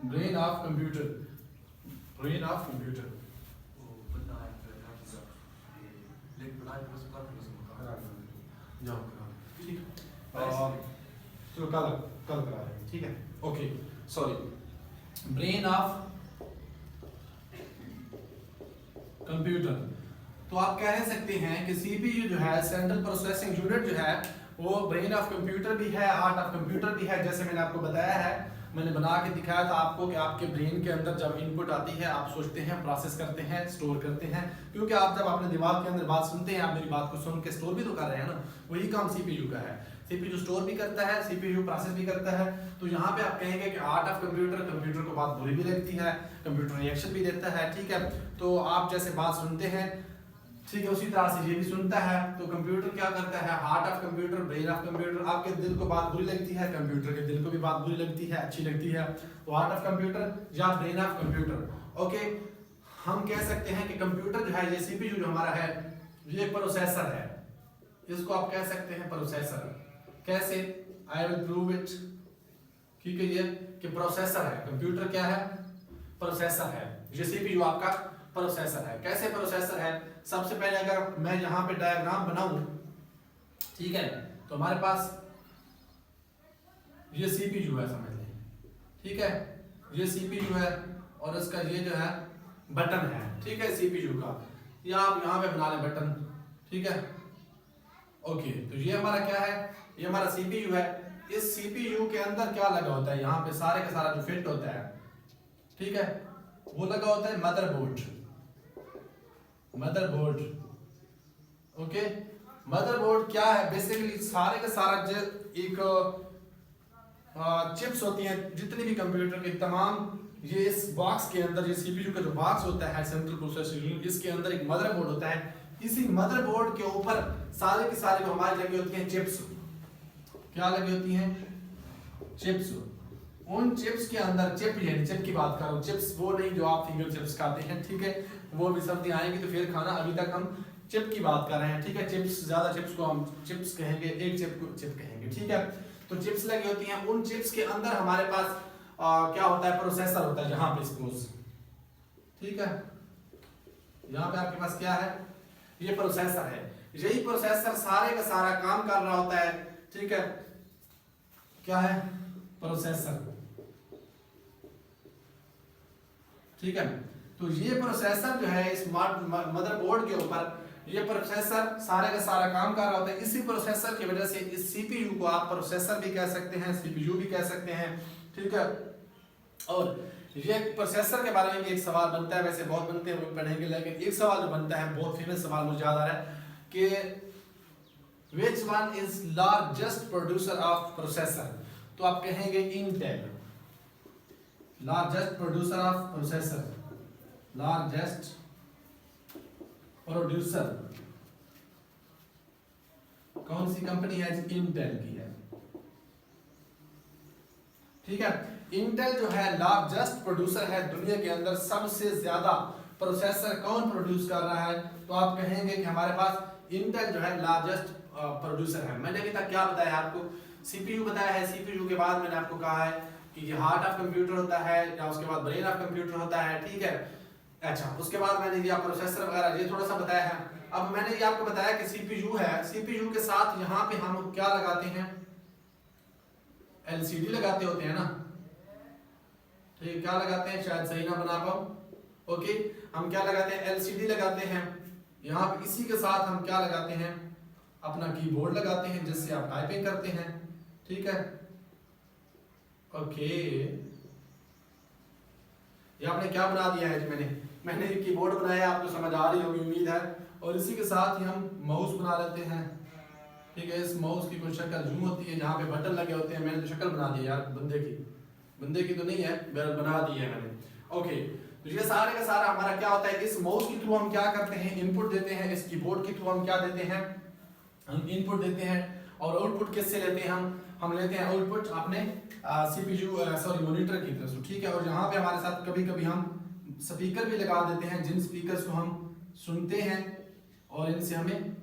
Brain of computer, brain of computer, जाओ, ठीक है, तो कल करा रहे हैं, ठीक है, okay, sorry. Brain of computer, तो आप कह सकते हैं कि सीपीयू जो है, सेंट्रल प्रोसेसिंग यूनिट जो है, वो ब्रेन ऑफ कंप्यूटर भी है, हार्ट ऑफ कंप्यूटर भी है। जैसे मैंने आपको बताया है, मैंने बना के दिखाया था आपको कि आपके ब्रेन के अंदर जब इनपुट आती है, आप सोचते हैं, प्रोसेस करते हैं, स्टोर करते हैं। क्योंकि आप जब अपने दिमाग के अंदर बात सुनते हैं, आप मेरी बात को सुन के स्टोर भी तो कर रहे हैं ना, वही काम सीपीयू का है। सीपीयू स्टोर भी करता है, सीपीयू प्रोसेस भी करता है। तो यहाँ पे आप कहेंगे कि हार्ट ऑफ कंप्यूटर, कंप्यूटर को बात बुरी भी लगती है, कंप्यूटर रिएक्शन भी देता है, ठीक है। तो आप जैसे बात सुनते हैं, ठीक है, उसी तरह से ये भी सुनता है। तो कंप्यूटर क्या करता है, heart of computer, brain of computer. आपके दिल को बात बुरी लगती है, कंप्यूटर के दिल को भी बात बुरी लगती है, अच्छी लगती है। तो हार्ट ऑफ कंप्यूटर या ब्रेन ऑफ कंप्यूटर। ओके, हम कह सकते हैं कि कंप्यूटर जो है, ये सीपीयू जो हमारा है, ये प्रोसेसर है। इसको आप कह सकते हैं प्रोसेसर। कैसे, आई विल प्रूव इट, ठीक है। ये कि प्रोसेसर है, कंप्यूटर क्या है, प्रोसेसर है। ये सीपीयू आपका प्रोसेसर है। कैसे प्रोसेसर है, सबसे पहले अगर मैं यहाँ पे डायग्राम बनाऊं, ठीक है, तो हमारे पास ये सीपीयू है, समझ लें, ठीक है, ये सीपीयू है और इसका ये जो है बटन है, ठीक है, सीपीयू का। या आप यहाँ पे बना लें बटन, ठीक है, ओके। तो ये हमारा क्या है, ये हमारा सीपीयू है। इस सीपीयू के अंदर क्या लगा होता है, यहाँ पे सारे का सारा जो फिट होता है, ठीक है, वो लगा होता है मदरबोर्ड। Motherboard, okay. मदरबोर्ड क्या है, बेसिकली सारे का सारा जो एक चिप्स होती हैं जितनी भी कंप्यूटर के तमाम, ये इस बॉक्स के अंदर, ये सीपीयू का जो बॉक्स होता है सेंट्रल प्रोसेसर यूनिट, इसके अंदर एक मदरबोर्ड होता है। इसी मदरबोर्ड के ऊपर सारे की सारी जो हमारी लगी होती हैं चिप्स, क्या लगी होती हैं, चिप्स। उन चिप्स के अंदर, चिप यानी चिप की बात कर रहा हूँ, चिप्स वो नहीं जो आप फिंगर चिप्स खाते हैं, ठीक है, वो भी सर्दी आएंगी तो फिर खाना, अभी तक हम चिप की बात कर रहे हैं, ठीक है। चिप्स, ज्यादा चिप्स को हम चिप्स कहेंगे, एक चिप को चिप कहेंगे, ठीक है। तो चिप्स लगी होती हैं, उन चिप्स के अंदर हमारे पास क्या होता है, प्रोसेसर होता है, जहां पे सपोज, ठीक है, यहाँ पे आपके पास क्या है, ये प्रोसेसर है। यही प्रोसेसर सारे का सारा काम कर रहा होता है, ठीक है, क्या है, प्रोसेसर, ठीक है। तो ये प्रोसेसर जो है इस मदरबोर्ड के ऊपर, ये प्रोसेसर सारे का सारा काम कर रहा होता है। इसी प्रोसेसर की वजह से इस सीपीयू को आप प्रोसेसर भी कह सकते हैं, सीपीयू भी कह सकते हैं, ठीक है। और ये प्रोसेसर के बारे में भी एक सवाल बनता है, वैसे बहुत बनते हैं, वो पढ़ेंगे, लेकिन एक सवाल जो बनता है, बहुत फेमस सवाल मुझे याद आ रहा है कि which one is largest producer of processor, तो आप कहेंगे Intel, largest producer of processor, largest producer कौन सी कंपनी है, इंटेल की है, ठीक है। इंटेल जो है लार्जेस्ट प्रोड्यूसर है दुनिया के अंदर, सबसे ज्यादा प्रोसेसर कौन प्रोड्यूस कर रहा है, तो आप कहेंगे कि हमारे पास इंटेल जो है लार्जेस्ट प्रोड्यूसर है। मैंने अभी तक क्या बताया आपको, सीपीयू बताया है, सीपीयू के बाद मैंने आपको कहा है कि ये हार्ट ऑफ कंप्यूटर होता है, या उसके बाद ब्रेन ऑफ कंप्यूटर होता है, ठीक है। अच्छा, उसके बाद मैंने ये प्रोसेसर वगैरह ये थोड़ा सा बताया है। अब मैंने ये आपको बताया कि सीपीयू है, सीपीयू के साथ यहाँ पे हम क्या लगाते हैं, एलसीडी लगाते होते हैं ना, ठीक, क्या लगाते हैं, शायद सही ना बना पाऊं, ओके, हम क्या लगाते हैं, एलसीडी लगाते हैं। यहाँ पे इसी के साथ हम क्या लगाते हैं, अपना कीबोर्ड लगाते हैं, जिससे आप टाइपिंग करते हैं, ठीक है, ओके। ये आपने क्या बना दिया है, मैंने एक कीबोर्ड बनाया, आपको समझ आ रही होगी उम्मीद है। और इसी के साथ ही हम माउस बना लेते हैं, ठीक है। इस माउस की कोई शक्ल यूं होती है, जहाँ पे बटन लगे होते हैं, मैंने तो शक्ल बना दी यार, बंदे की तो नहीं है, बना दी है मैंने, ओके। तो ये सारे का सारा हमारा क्या होता है, इस माउस के थ्रू हम क्या करते हैं, इनपुट देते हैं, इस कीबोर्ड के थ्रू हम क्या देते हैं, हम इनपुट देते हैं। और आउटपुट किससे लेते हैं, हम लेते हैं आउटपुट अपने सीपीयू सॉरी मॉनिटर की तरफ से, ठीक है। और यहाँ पे हमारे साथ कभी कभी हम स्पीकर भी लगा देते हैं, जिन स्पीकर को हम सुनते हैं और इनसे हमें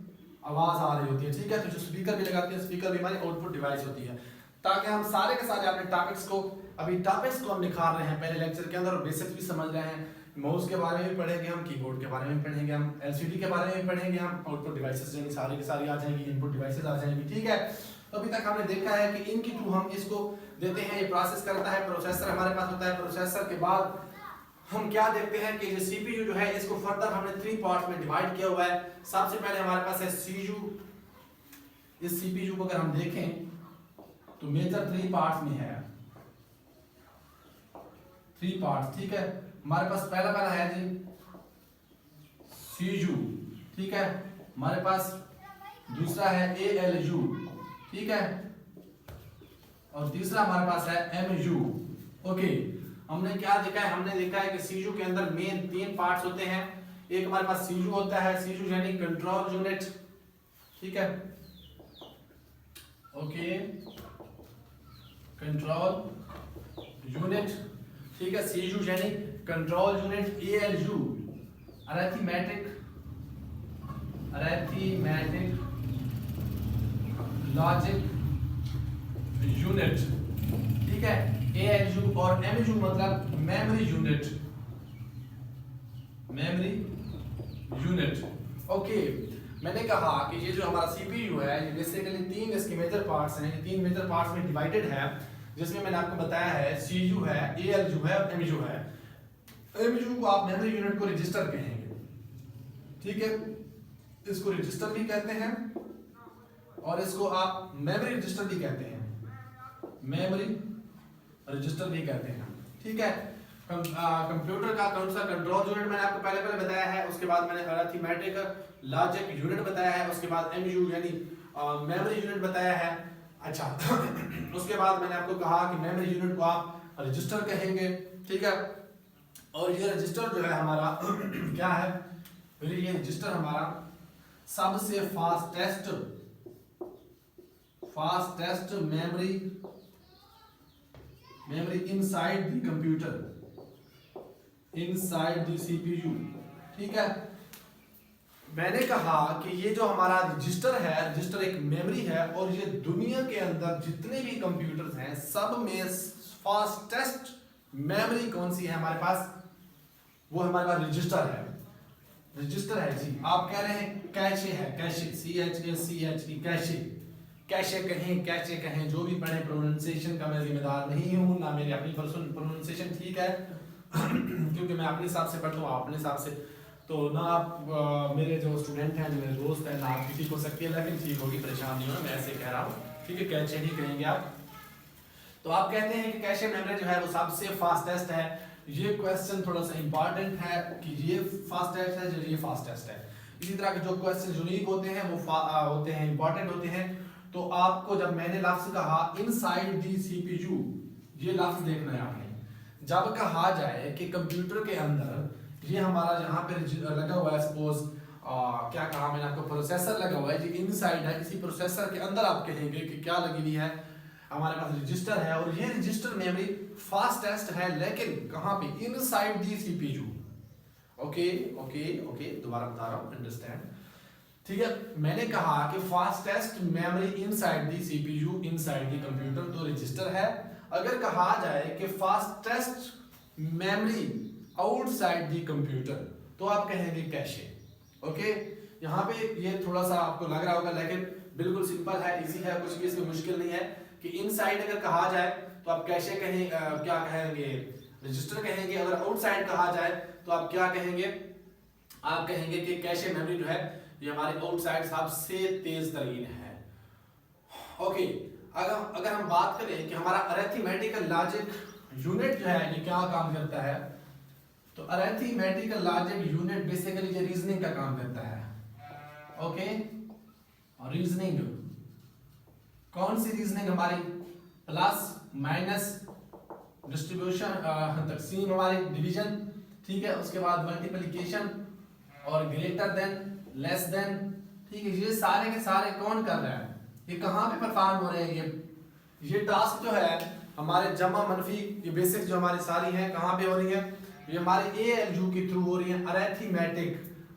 आवाज आ रही होती है, ठीक है। तो जो स्पीकर भी लगाते हैं, स्पीकर भी हमारी आउटपुट डिवाइस होती है, ताकि हम सारे के सारे अपने टॉपिक्स को, अभी टॉपिक्स को हम निखार रहे हैं पहले लेक्चर के अंदर, और बेसिक्स भी समझ रहे हैं। माउस के बारे में भी पढ़ेंगे हम, कीबोर्ड के बारे में पढ़ेंगे हम, एलसीडी के बारे में पढ़ेंगे हम, आउटपुट डिवाइसेस यानी सारी की सारी आ जाएंगी, इनपुट डिवाइसेस आ जाएंगी, ठीक है। तो अभी तक हमने देखा है कि इनके थ्रू हम इसको देते हैं, ये प्रोसेस करता है, प्रोसेसर हमारे पास होता है। प्रोसेसर के बाद हम क्या देखते हैं कि ये सीपीयू जो है, इसको फर्दर हमने 3 पार्ट्स में डिवाइड किया हुआ है। सबसे पहले हमारे पास है सीयू। इस सीपीयू को अगर हम देखें तो मेजर 3 पार्ट्स में है, 3 पार्ट्स, ठीक है। हमारे पास पहला है जी सीयू, ठीक है। हमारे पास दूसरा है एएलयू, ठीक है। और तीसरा हमारे पास है एमयू, ओके। हमने क्या देखा है, हमने देखा है कि सीयू के अंदर मेन 3 पार्ट्स होते हैं। एक हमारे पास सीयू होता है, सीयू यानी कंट्रोल यूनिट, ठीक है, ओके, कंट्रोल यूनिट, ठीक है। सीयू यानी control unit, ALU arithmetic logic unit, ठीक है। एएलयू और एमयू मतलब मेमोरी यूनिट, ओके। मैंने कहा कि ये जो हमारा सीपीयू है, ये बेसिकली 3 इसके मेजर पार्ट्स हैं, 3 मेजर पार्ट्स में डिवाइडेड है, जिसमें मैंने आपको बताया है सीयू है, एएलयू है और एमयू है। एमयू को आप मेमोरी यूनिट को रजिस्टर कहेंगे, ठीक है, इसको रजिस्टर भी कहते हैं और इसको आप मेमोरी रजिस्टर भी कहते हैं, मेमोरी रजिस्टर भी कहते हैं, ठीक है। कंप्यूटर का कौन सा कंट्रोल यूनिट मैंने आपको पहले बताया है, उसके बाद मैंने अरिथमेटिक लॉजिक यूनिट बताया है, उसके बाद एमयू यानी मेमोरी यूनिट बताया है। अच्छा उसके बाद मैंने आपको कहा कि मेमोरी यूनिट को आप रजिस्टर कहेंगे, ठीक है। और ये रजिस्टर जो है हमारा क्या है, ये रजिस्टर हमारा सबसे fastest memory inside the computer, inside the CPU, ठीक है। मैंने कहा कि ये जो हमारा रजिस्टर है, रजिस्टर एक मेमोरी है और ये दुनिया के अंदर जितने भी कंप्यूटर्स हैं सब में फास्टेस्ट मेमोरी कौन सी है हमारे पास, वो हमारे पास रजिस्टर है, रजिस्टर है जी। आप कह रहे हैं कैशे है, कैशे CHE कैशे, कैशे कहें कैशे कहें, जो भी पढ़े, प्रोनाउंसिएशन का मैं जिम्मेदार नहीं हूँ, ना मेरी अपनी पर्सनल प्रोनाउंसिएशन ठीक है क्योंकि मैं अपने हिसाब से पढ़ता हूँ, आप अपने हिसाब से, तो ना आप मेरे जो स्टूडेंट हैं, जो मेरे दोस्त हैं, ना आप किसी को सकती है, लेकिन ठीक होगी, परेशान नहीं हो, मैं ऐसे कह रहा हूँ, ठीक है। कैशे ही कहेंगे आप। तो आप कहते हैं कि कैशे मेमोरी जो है वो सबसे फास्टेस्ट है। ये क्वेश्चन थोड़ा सा इंपॉर्टेंट है कि ये फास्टेस्ट है, ये फास्टेस्ट है। इसी तरह के जो क्वेश्चन यूनिक होते हैं वो होते हैं, इंपॉर्टेंट होते हैं। तो आपको जब मैंने लफ्ज कहा इनसाइड दी सीपीयू, ये लफ्ज देखना है आपने। जब कहा जाए कि कंप्यूटर के अंदर ये हमारा यहाँ पे लगा हुआ है, सपोज क्या कहा मैंने आपको, प्रोसेसर लगा हुआ है जी, इनसाइड है, किसी प्रोसेसर के अंदर आप कहेंगे कि क्या लगी हुई है, हमारे पास रजिस्टर है और ये रजिस्टर मेमोरी फास्टेस्ट है, लेकिन कहाँ पे, inside the CPU. Okay okay okay, दोबारा बता रहा हूँ, अंडरस्टैंड, ठीक है। मैंने कहा कि fastest memory inside the CPU, inside the computer, तो रजिस्टर है। अगर कहा जाए कि fastest memory outside the computer, तो आप कहेंगे कैशे। ओके, यहाँ पे ये थोड़ा सा आपको लग रहा होगा, लेकिन बिल्कुल सिंपल है, इजी है, कुछ भी इसमें मुश्किल नहीं है कि इनसाइड अगर कहा जाए तो आप कैशे कहें, क्या कहेंगे, रजिस्टर कहेंगे। अगर आउटसाइड कहा जाए तो आप क्या कहेंगे, आप कहेंगे कि कैशे मेमोरी जो है ये हमारे आउटसाइड सबसे तेज तरीन है। ओके, अगर हम बात करें कि हमारा अरिथमेटिकल लॉजिक यूनिट जो है ये क्या काम करता है, तो अरिथमेटिकल लॉजिक यूनिट बेसिकली ये रीजनिंग का काम करता है। ओके, रीजनिंग, कौन सी रीजनिंग हमारी, प्लस माइनस, डिस्ट्रीब्यूशन, तकसीम, हमारी डिवीजन, ठीक है। उसके बाद मल्टीप्लिकेशन और ग्रेटर देन, लेस देन, ठीक है। ये सारे के सारे कौन कर रहा है, ये कहाँ पे परफॉर्म हो रहे हैं, ये टास्क जो है हमारे जमा मनफी, ये बेसिक जो हमारी सारी हैं कहाँ पे हो रही है, ये हमारे ALU के थ्रू हो रही है। अरिथमेटिक,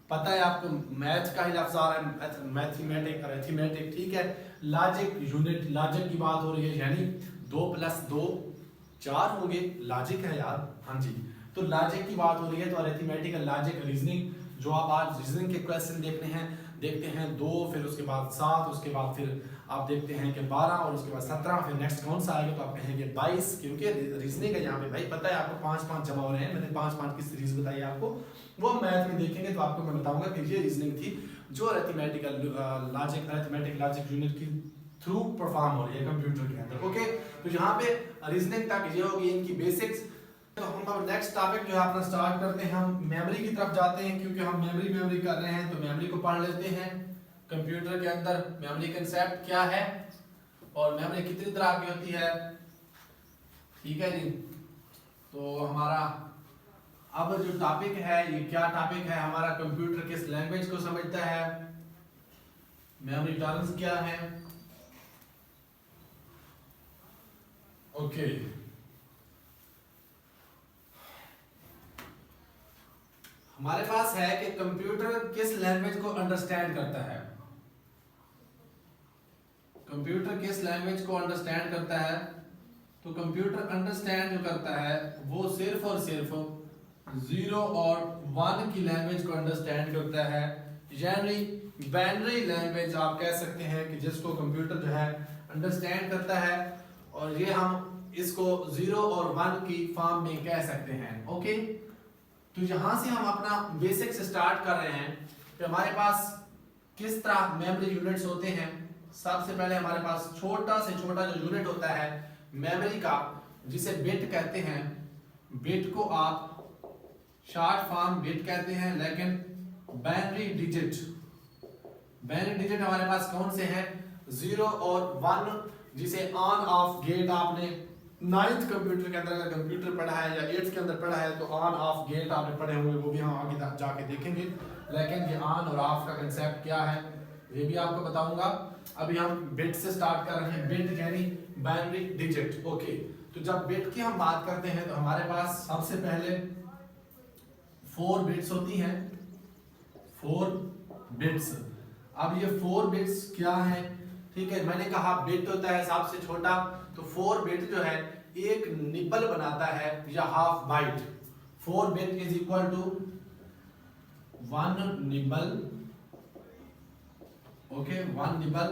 पता है आपको, मैथ का ही लफ्ज आ रहा है, मैथमेटिक, अरिथमेटिक, ठीक है। लॉजिक यूनिट, लॉजिक की बात हो रही है, यानी 2 + 2 4 होंगे, लॉजिक है यार, हाँ जी। तो लॉजिक की बात हो रही है, तो अरिथमेटिकल लॉजिक रीजनिंग, जो आप आज रीजनिंग के क्वेश्चन देखते हैं 2, फिर उसके बाद 7, उसके बाद फिर आप देखते हैं कि 12 और उसके बाद 17, फिर नेक्स्ट कौन सा आएगा, तो आप कहेंगे 22, क्योंकि रीजनिंग है यहाँ पे भाई, पता है आपको 5-5 जमा हो रहे हैं, मैंने 5-5 की सीरीज बताई आपको, वो मैथ में देखेंगे तो आपको मैं बताऊंगा कि ये रीजनिंग थी जो arithmetical logic, arithmetic logic unit की थ्रू परफॉर्म हो रही है कंप्यूटर के अंदर। ओके, तो यहाँ पे रीजनिंग तक ये होगी इनकी बेसिक्स। तो हम अब नेक्स्ट टॉपिक जो है अपना स्टार्ट करते हैं, हम मेमोरी की तरफ जाते हैं, क्योंकि हम मेमोरी कर रहे हैं, तो मेमोरी को पढ़ लेते हैं। कंप्यूटर के अंदर मेमोरी कंसेप्ट क्या है और मेमोरी कितनी तरह की होती है, ठीक है जी। तो हमारा अब जो टॉपिक है, ये क्या टॉपिक है हमारा, कंप्यूटर किस लैंग्वेज को समझता है, मेमोरी टर्म्स क्या है। ओके, हमारे पास है कि कंप्यूटर किस लैंग्वेज को अंडरस्टैंड करता है, कंप्यूटर किस लैंग्वेज को अंडरस्टैंड करता है। तो कंप्यूटर अंडरस्टैंड जो करता है वो सिर्फ और सिर्फ 0 और 1 की लैंग्वेज को अंडरस्टैंड करता है, यानी बाइनरी लैंग्वेज आप कह सकते हैं कि जिसको कंप्यूटर जो है अंडरस्टैंड करता है, और ये हम इसको 0 और 1 की फॉर्म में कह सकते हैं। ओके, तो यहाँ से हम अपना बेसिक से स्टार्ट कर रहे हैं कि हमारे पास किस तरह मेमोरी यूनिट्स होते हैं। सबसे पहले हमारे पास छोटा से छोटा जो यूनिट होता है मेमोरी का जिसे बिट कहते हैं, बिट को आप शॉर्ट फॉर्म बिट कहते हैं, लेकिन बाइनरी डिजिट हमारे पास कौन से हैं? 0 और 1, जिसे ऑन ऑफ गेट आपने 9th कंप्यूटर के अंदर अगर कंप्यूटर पढ़ा है या 8th के अंदर पढ़ा है तो ऑन ऑफ गेट आपने पढ़े हुए, वो भी हम आगे जाके देखेंगे। लेकिन ये ऑन और ऑफ का कंसेप्ट क्या है ये भी आपको बताऊंगा। अभी हम बिट से स्टार्ट कर रहे हैं, बिट यानी बाइनरी डिजिट। ओके, तो जब बिट की हम बात करते हैं तो हमारे पास सबसे पहले 4 बिट्स होती हैं, 4 बिट्स। अब ये 4 बिट्स क्या है? ठीक है, मैंने कहा बिट होता है सबसे छोटा, तो 4 बिट जो है एक निबल बनाता है या half byte. 4 bit is equal to 1 nibble. Okay, 1 nibble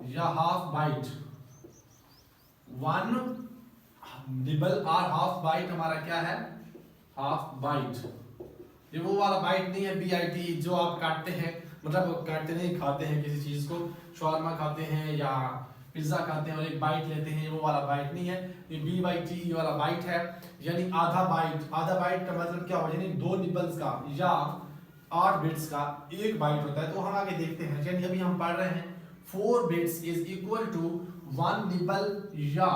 या हाफ बाइट। 1 निबल और हाफ बाइट हमारा क्या है? Half byte. ये वो वाला बाइट नहीं है BIT जो आप काटते हैं, मतलब काटते नहीं, खाते हैं किसी चीज को, शॉर्मा खाते हैं या पिज्जा खाते हैं और एक बाइट लेते हैं, वो वाला बाइट नहीं है। ये BYT वाला बाइट है, यानी आधा बाइट। आधा बाइट का मतलब क्या हो, यानी 2 निबल्स का या 8 बिट्स का एक बाइट होता है। तो हम आगे देखते हैं, यानी अभी हम पढ़ रहे हैं 4 bits is equal to 1 nibble या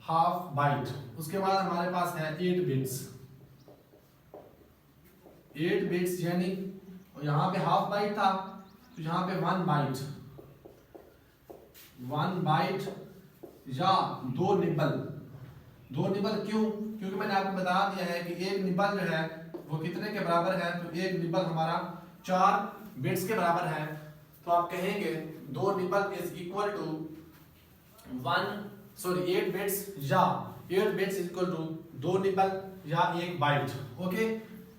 हाफ बाइट। उसके बाद हमारे पास है 8 बिट्स। 8 बिट्स यानी यहाँ पे हाफ बाइट था तो यहाँ पे 1 बाइट। 1 बाइट या 2 निबल। 2 निबल क्यों? क्योंकि मैंने आपको बता दिया है कि एक निबल जो है वो कितने के बराबर है, तो एक निबल हमारा 4 बिट्स के बराबर है। तो आप कहेंगे 2 nibble is equal to 8 bits या 8 bits is equal to 2 nibble या 1 बाइट। ओके,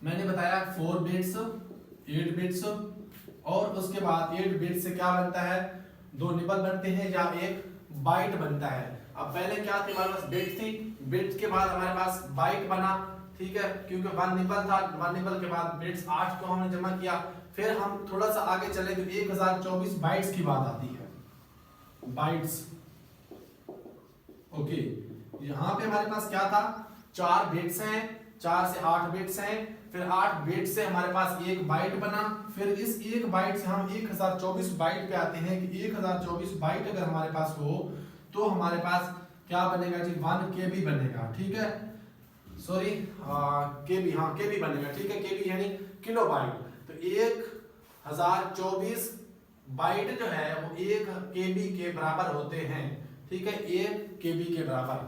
मैंने बताया 4 बिट्स, 8 बिट्स और उसके बाद 8 बिट्स से क्या बनता है? 2 निबल बनते हैं या 1 बाइट बनता है। अब पहले क्या थी? हमारे पास बिट थी, बिट के बाद हमारे पास बाइट बना। ठीक है, क्योंकि 1 निबल था, 1 निबल के बाद बिट्स 8 को हमने जमा किया। फिर हम थोड़ा सा आगे चले तो 1024 बाइट्स की बात आती है, बाइट्स। ओके, यहाँ पे हमारे पास क्या था? 4 बिट्स हैं, 4 से 8 बिट्स हैं, फिर 8 बिट से हमारे पास 1 बाइट बना। फिर इस 1 बाइट से हम 1024 बाइट पे आते हैं कि 1024 बाइट अगर हमारे पास हो तो हमारे पास क्या बनेगा जी? 1 KB बनेगा। ठीक है, सॉरी KB, हाँ KB बनेगा। ठीक है, KB यानी किलो बाइट। तो 1024 बाइट जो है वो 1 KB के बराबर होते हैं। ठीक है, 1 KB के बराबर।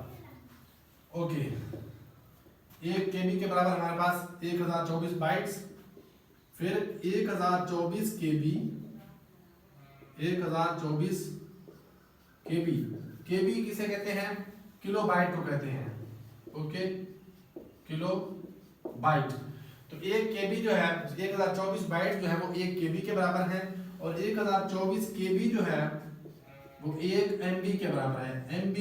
ओके, 1 KB के बराबर हमारे पास 1024 बाइट्स। फिर 1024 KB, 1024 KB। KB किसे कहते हैं? किलो बाइट को कहते हैं। Okay, kilo byte. तो 1 KB जो है, 1024 बाइट जो है वो 1 KB के बराबर है, और 1024 KB जो है वो 1 MB के बराबर है। MB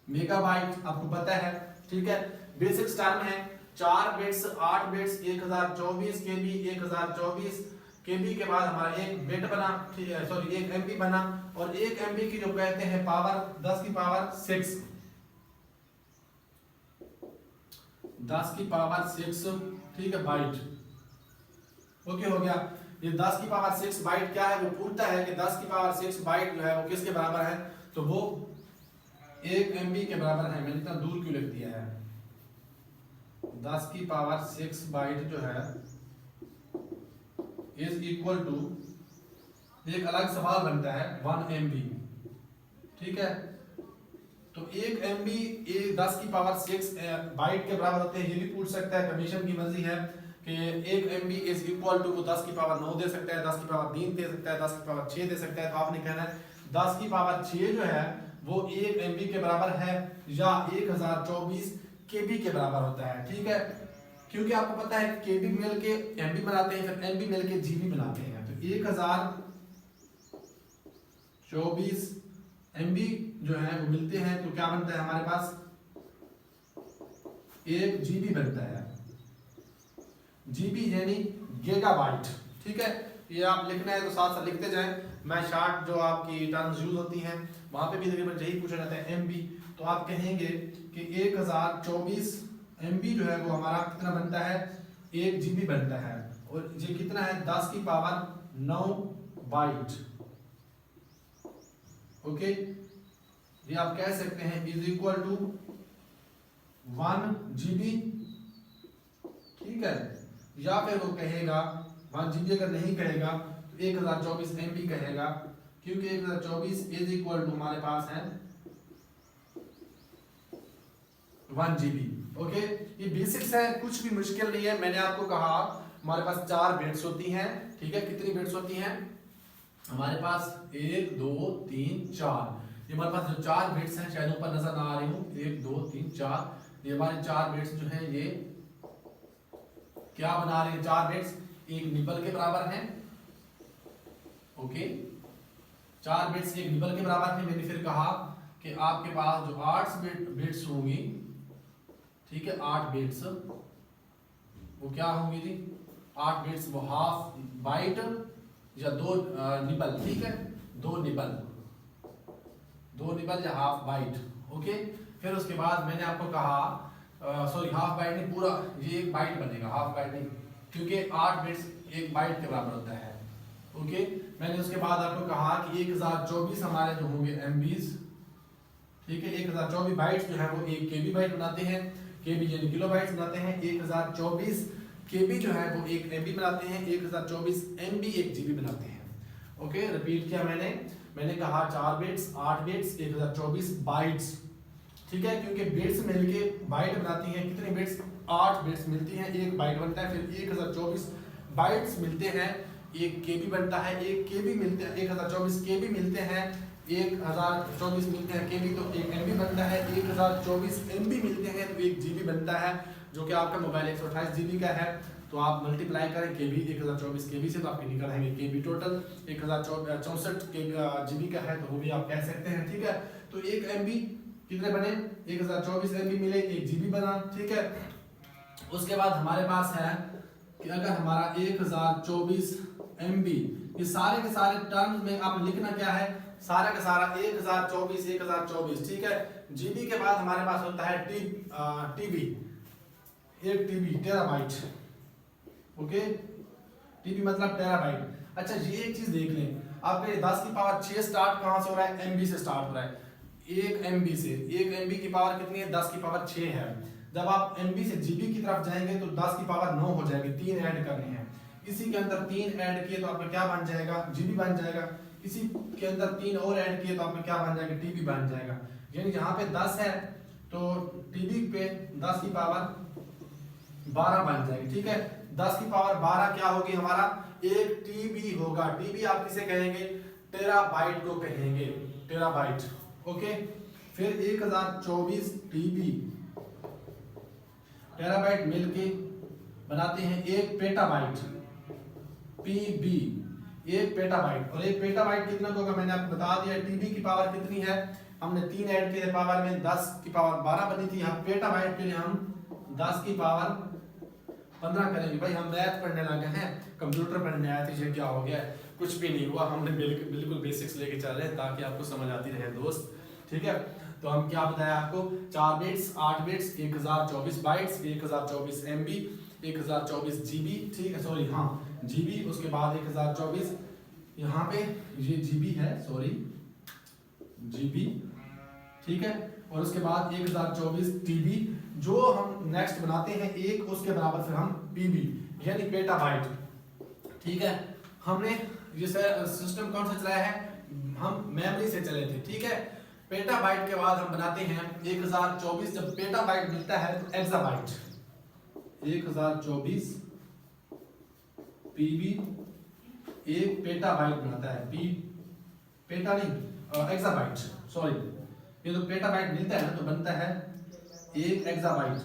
मेगाबाइट आपको पता है। ठीक है, बेसिक टर्म है। 4 बिट्स, 8 बिट्स, 1024 KB, 1024 KB के बाद हमारा 1 बिट बना, ठीक है, सॉरी 1 MB बना, और 1 MB की जो कहते हैं पावर 10 की पावर 6, 10 की पावर 6, ठीक है, बाइट। ओके, हो गया। ये 10 की पावर 6 बाइट क्या है? वो पूछता है कि 10 की पावर 6 बाइट जो है वो किसके बराबर है? तो वो 1 MB के बराबर है। मैंने इतना दूर क्यों लिख दिया है? 10 की पावर 6 बाइट जो है इज इक्वल टू, एक अलग सवाल बनता है, 1 MB। ठीक है, तो 1 MB 10 की पावर 6 बाइट के बराबर होते हैं। ये भी पूछ सकता है, कमीशन की मर्जी है कि 1 MB इज इक्वल टू, 10 की पावर 9 दे सकता है, 10 की पावर 3 दे सकता है, 10 की पावर 6 दे सकता है। तो आपने कहना है 10 की पावर 6 जो है वो 1 MB के बराबर है या 1024 KB के बराबर होता है। ठीक है, क्योंकि आपको पता है KB मिल के MB बनाते हैं, फिर MB मिल के GB बनाते हैं। तो 1024 MB जो है वो मिलते हैं, तो क्या बनता है हमारे पास? 1 GB बनता है। GB यानी गीगाबाइट। ठीक है, ये आप लिखना है तो साथ साथ लिखते जाएं। मैं शॉर्ट जो आपकी टर्म्स यूज होती हैं वहां पे भी तकरीबन यही पूछा जाता है MB। तो आप कहेंगे कि 1024 MB जो है वो हमारा कितना बनता है, 1 GB बनता है। और ये कितना है, 10 की पावर 9 बाइट। ओके, ये आप कह सकते हैं इज इक्वल टू 1 GB, ठीक है। या फिर वो कहेगा 1 GB अगर नहीं कहेगा तो 1024 MB कहेगा, क्योंकि 1024 इज इक्वल टू हमारे पास है 1 GB। ओके, ये बेसिक्स है, कुछ भी मुश्किल नहीं है। मैंने आपको कहा हमारे पास 4 बिट्स होती हैं, ठीक है। कितनी बिट्स होती हैं हमारे पास, 1 2 3 4। ये हमारे पास जो 4 बिट्स हैं, शायद ऊपर नजर ना आ रही हूँ, 1 2 3 4, ये हमारे 4 बिट्स जो हैं ये क्या बना रहे हैं, 4 बिट्स एक निबल के बराबर हैं। ओके, 4 बिट्स एक निबल के बराबर हैं। मैंने फिर कहा कि आपके पास जो 8 बिट्स होंगी, ठीक है, 8 बिट्स वो क्या होंगी जी, 8 बिट्स वो हाफ बाइट या 2 निबल, ठीक है, 2 निबल या हाफ बाइट। ओके, फिर उसके बाद मैंने आपको कहा सॉरी हाफ बाइट नहीं, पूरा ये 1 बाइट बनेगा, हाफ बाइट नहीं, क्योंकि 8 बिट्स 1 बाइट के बराबर होता है। ओके, मैंने उसके बाद आपको कहा कि 1024 हमारे जो होंगे MBs, ठीक है, 1024 बाइट्स जो है वो 1 KB बाइट बनाते हैं, KB यानी किलो बाइट्स बनाते हैं। 1024 KB जो है वो 1 MB बनाते हैं, 1024 MB 1 GB बनाते हैं। ओके, रिपीट किया मैंने कहा 4 बिट्स 8 बिट्स 1024 बाइट्स, ठीक है, क्योंकि बिट्स मिलके बाइट बनाती हैं। कितनी बिट्स, 8 बिट्स मिलती हैं, 1 बाइट बनता है। फिर 1024 बाइट्स मिलते हैं, 1 KB बनता है। 1 KB मिलते हैं, 1024 KB मिलते हैं, 1024 मिलते हैं KB तो 1 MB बनता है। 1024 MB मिलते हैं तो 1 GB बनता है, जो कि आपका मोबाइल 128 GB का है। तो आप मल्टीप्लाई करें KB 1024 KB से तो आपके निकल आएंगे KB टोटल 1064 GB का है, तो वो भी आप कह सकते हैं, ठीक है। तो 1 MB कितने बने, 1024 MB मिले, 1 GB बना, ठीक है। उसके बाद हमारे पास है कि अगर हमारा 1024 MB, ये सारे के सारे टर्म्स में आप लिखना क्या है, सारा का सारा 1024, ठीक है। GB के बाद हमारे पास होता है TB, 1 TB terabyte. Okay, TB मतलब टेराबाइट। अच्छा, ये एक चीज देख लें, आपके 10 की पावर 6 स्टार्ट कहां से हो रहा है, MB से स्टार्ट हो रहा है। 1 MB से, 1 MB की पावर कितनी है, 10 की पावर 6 है। जब आप MB से GB की तरफ जाएंगे तो 10 की पावर 9 हो जाएगी, 3 ऐड करने हैं। इसी के अंदर 3 ऐड किए तो आपका क्या बन जाएगा, GB बन जाएगा। इसी के अंदर 3 और ऐड किए तो आपका क्या बन जाएगा, TB बन जाएगा। यानी यहाँ पे 10 है तो TB पे 10 की पावर 12 बन जाएगी, ठीक है। 10 की पावर 12 क्या होगी, हमारा 1 TB होगा। TB आप किसे कहेंगे, टेराबाइट को कहेंगे, टेराबाइट। ओके, फिर 1024 TB टेराबाइट मिलके बनाते हैं 1 पेटाबाइट, PB, 1 पेटाबाइट। और 1 पेटाबाइट कितना होगा मैंने आपको बता दिया। TB की पावर कितनी है, हमने 3 ऐड किए, पावर में 10 की पावर 12 बनी थी। यहाँ पेटाबाइट के लिए हम 10 की पावर 15 करेंगे। भाई हम मैथ पढ़ने लगे हैं, कंप्यूटर पढ़ने आए थे, ये क्या हो गया, कुछ भी नहीं हुआ। हमने बिल्कुल बेसिक्स लेके चल रहे हैं ताकि आपको समझ आती रहे दोस्त, ठीक है। तो हम क्या बताया आपको, 4 bits 8 bits 1024 bytes, 1024 MB, 1024 GB, ठीक है, सॉरी हाँ GB। उसके बाद 1024 यहाँ पे ये GB है, सॉरी GB, ठीक है। और उसके बाद 1024 TB, जो हम नेक्स्ट बनाते हैं 1 उसके बराबर फिर हम PB यानी पेटाबाइट, ठीक है। हमने ये सिस्टम कौन सा चलाया है, हम मेमोरी से चले थे, ठीक है। पेटाबाइट के बाद हम बनाते हैं 1024, जब पेटाबाइट मिलता है तो एक्साबाइट, 1024 PB 1 पेटाबाइट बनाता है, पेटा नहीं एक्साबाइट, सॉरी, ये तो पेटाबाइट मिलता है ना तो बनता है 1 एक्साबाइट।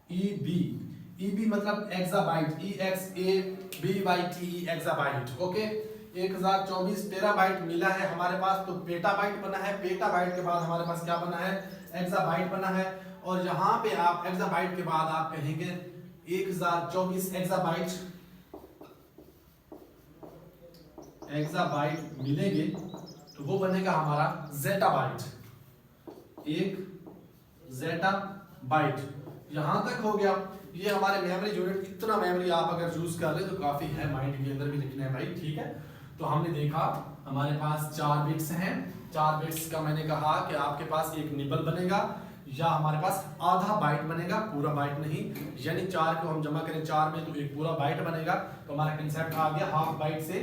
EB मतलब exabyte, EXABYTE exabyte. Okay, 1024 terabyte मिला है हमारे पास तो पेटाबाइट बना है। पेटाबाइट के बाद हमारे पास क्या बना है, एक्साबाइट बना है। और यहाँ पे आप एक्साबाइट के बाद आप कहेंगे 1024 एक्साबाइट एक्साबाइट मिलेंगे तो वो बनेगा हमारा ज़ेटाबाइट, एक ज़ेटाबाइट। यहां तक हो गया। ये हमारे मेमोरी यूनिट, इतना मेमोरी आप अगर यूज कर रहे तो काफी है, माइंड के अंदर भी लिखना है भाई, ठीक है। तो हमने देखा हमारे पास 4 बिट्स हैं। 4 बिट्स का मैंने कहा कि आपके पास एक निबल बनेगा या हमारे पास आधा बाइट बनेगा, पूरा बाइट नहीं। यानी 4 को हम जमा करें 4 में तो एक पूरा बाइट बनेगा। तो हमारा कंसेप्ट आ गया हाफ बाइट से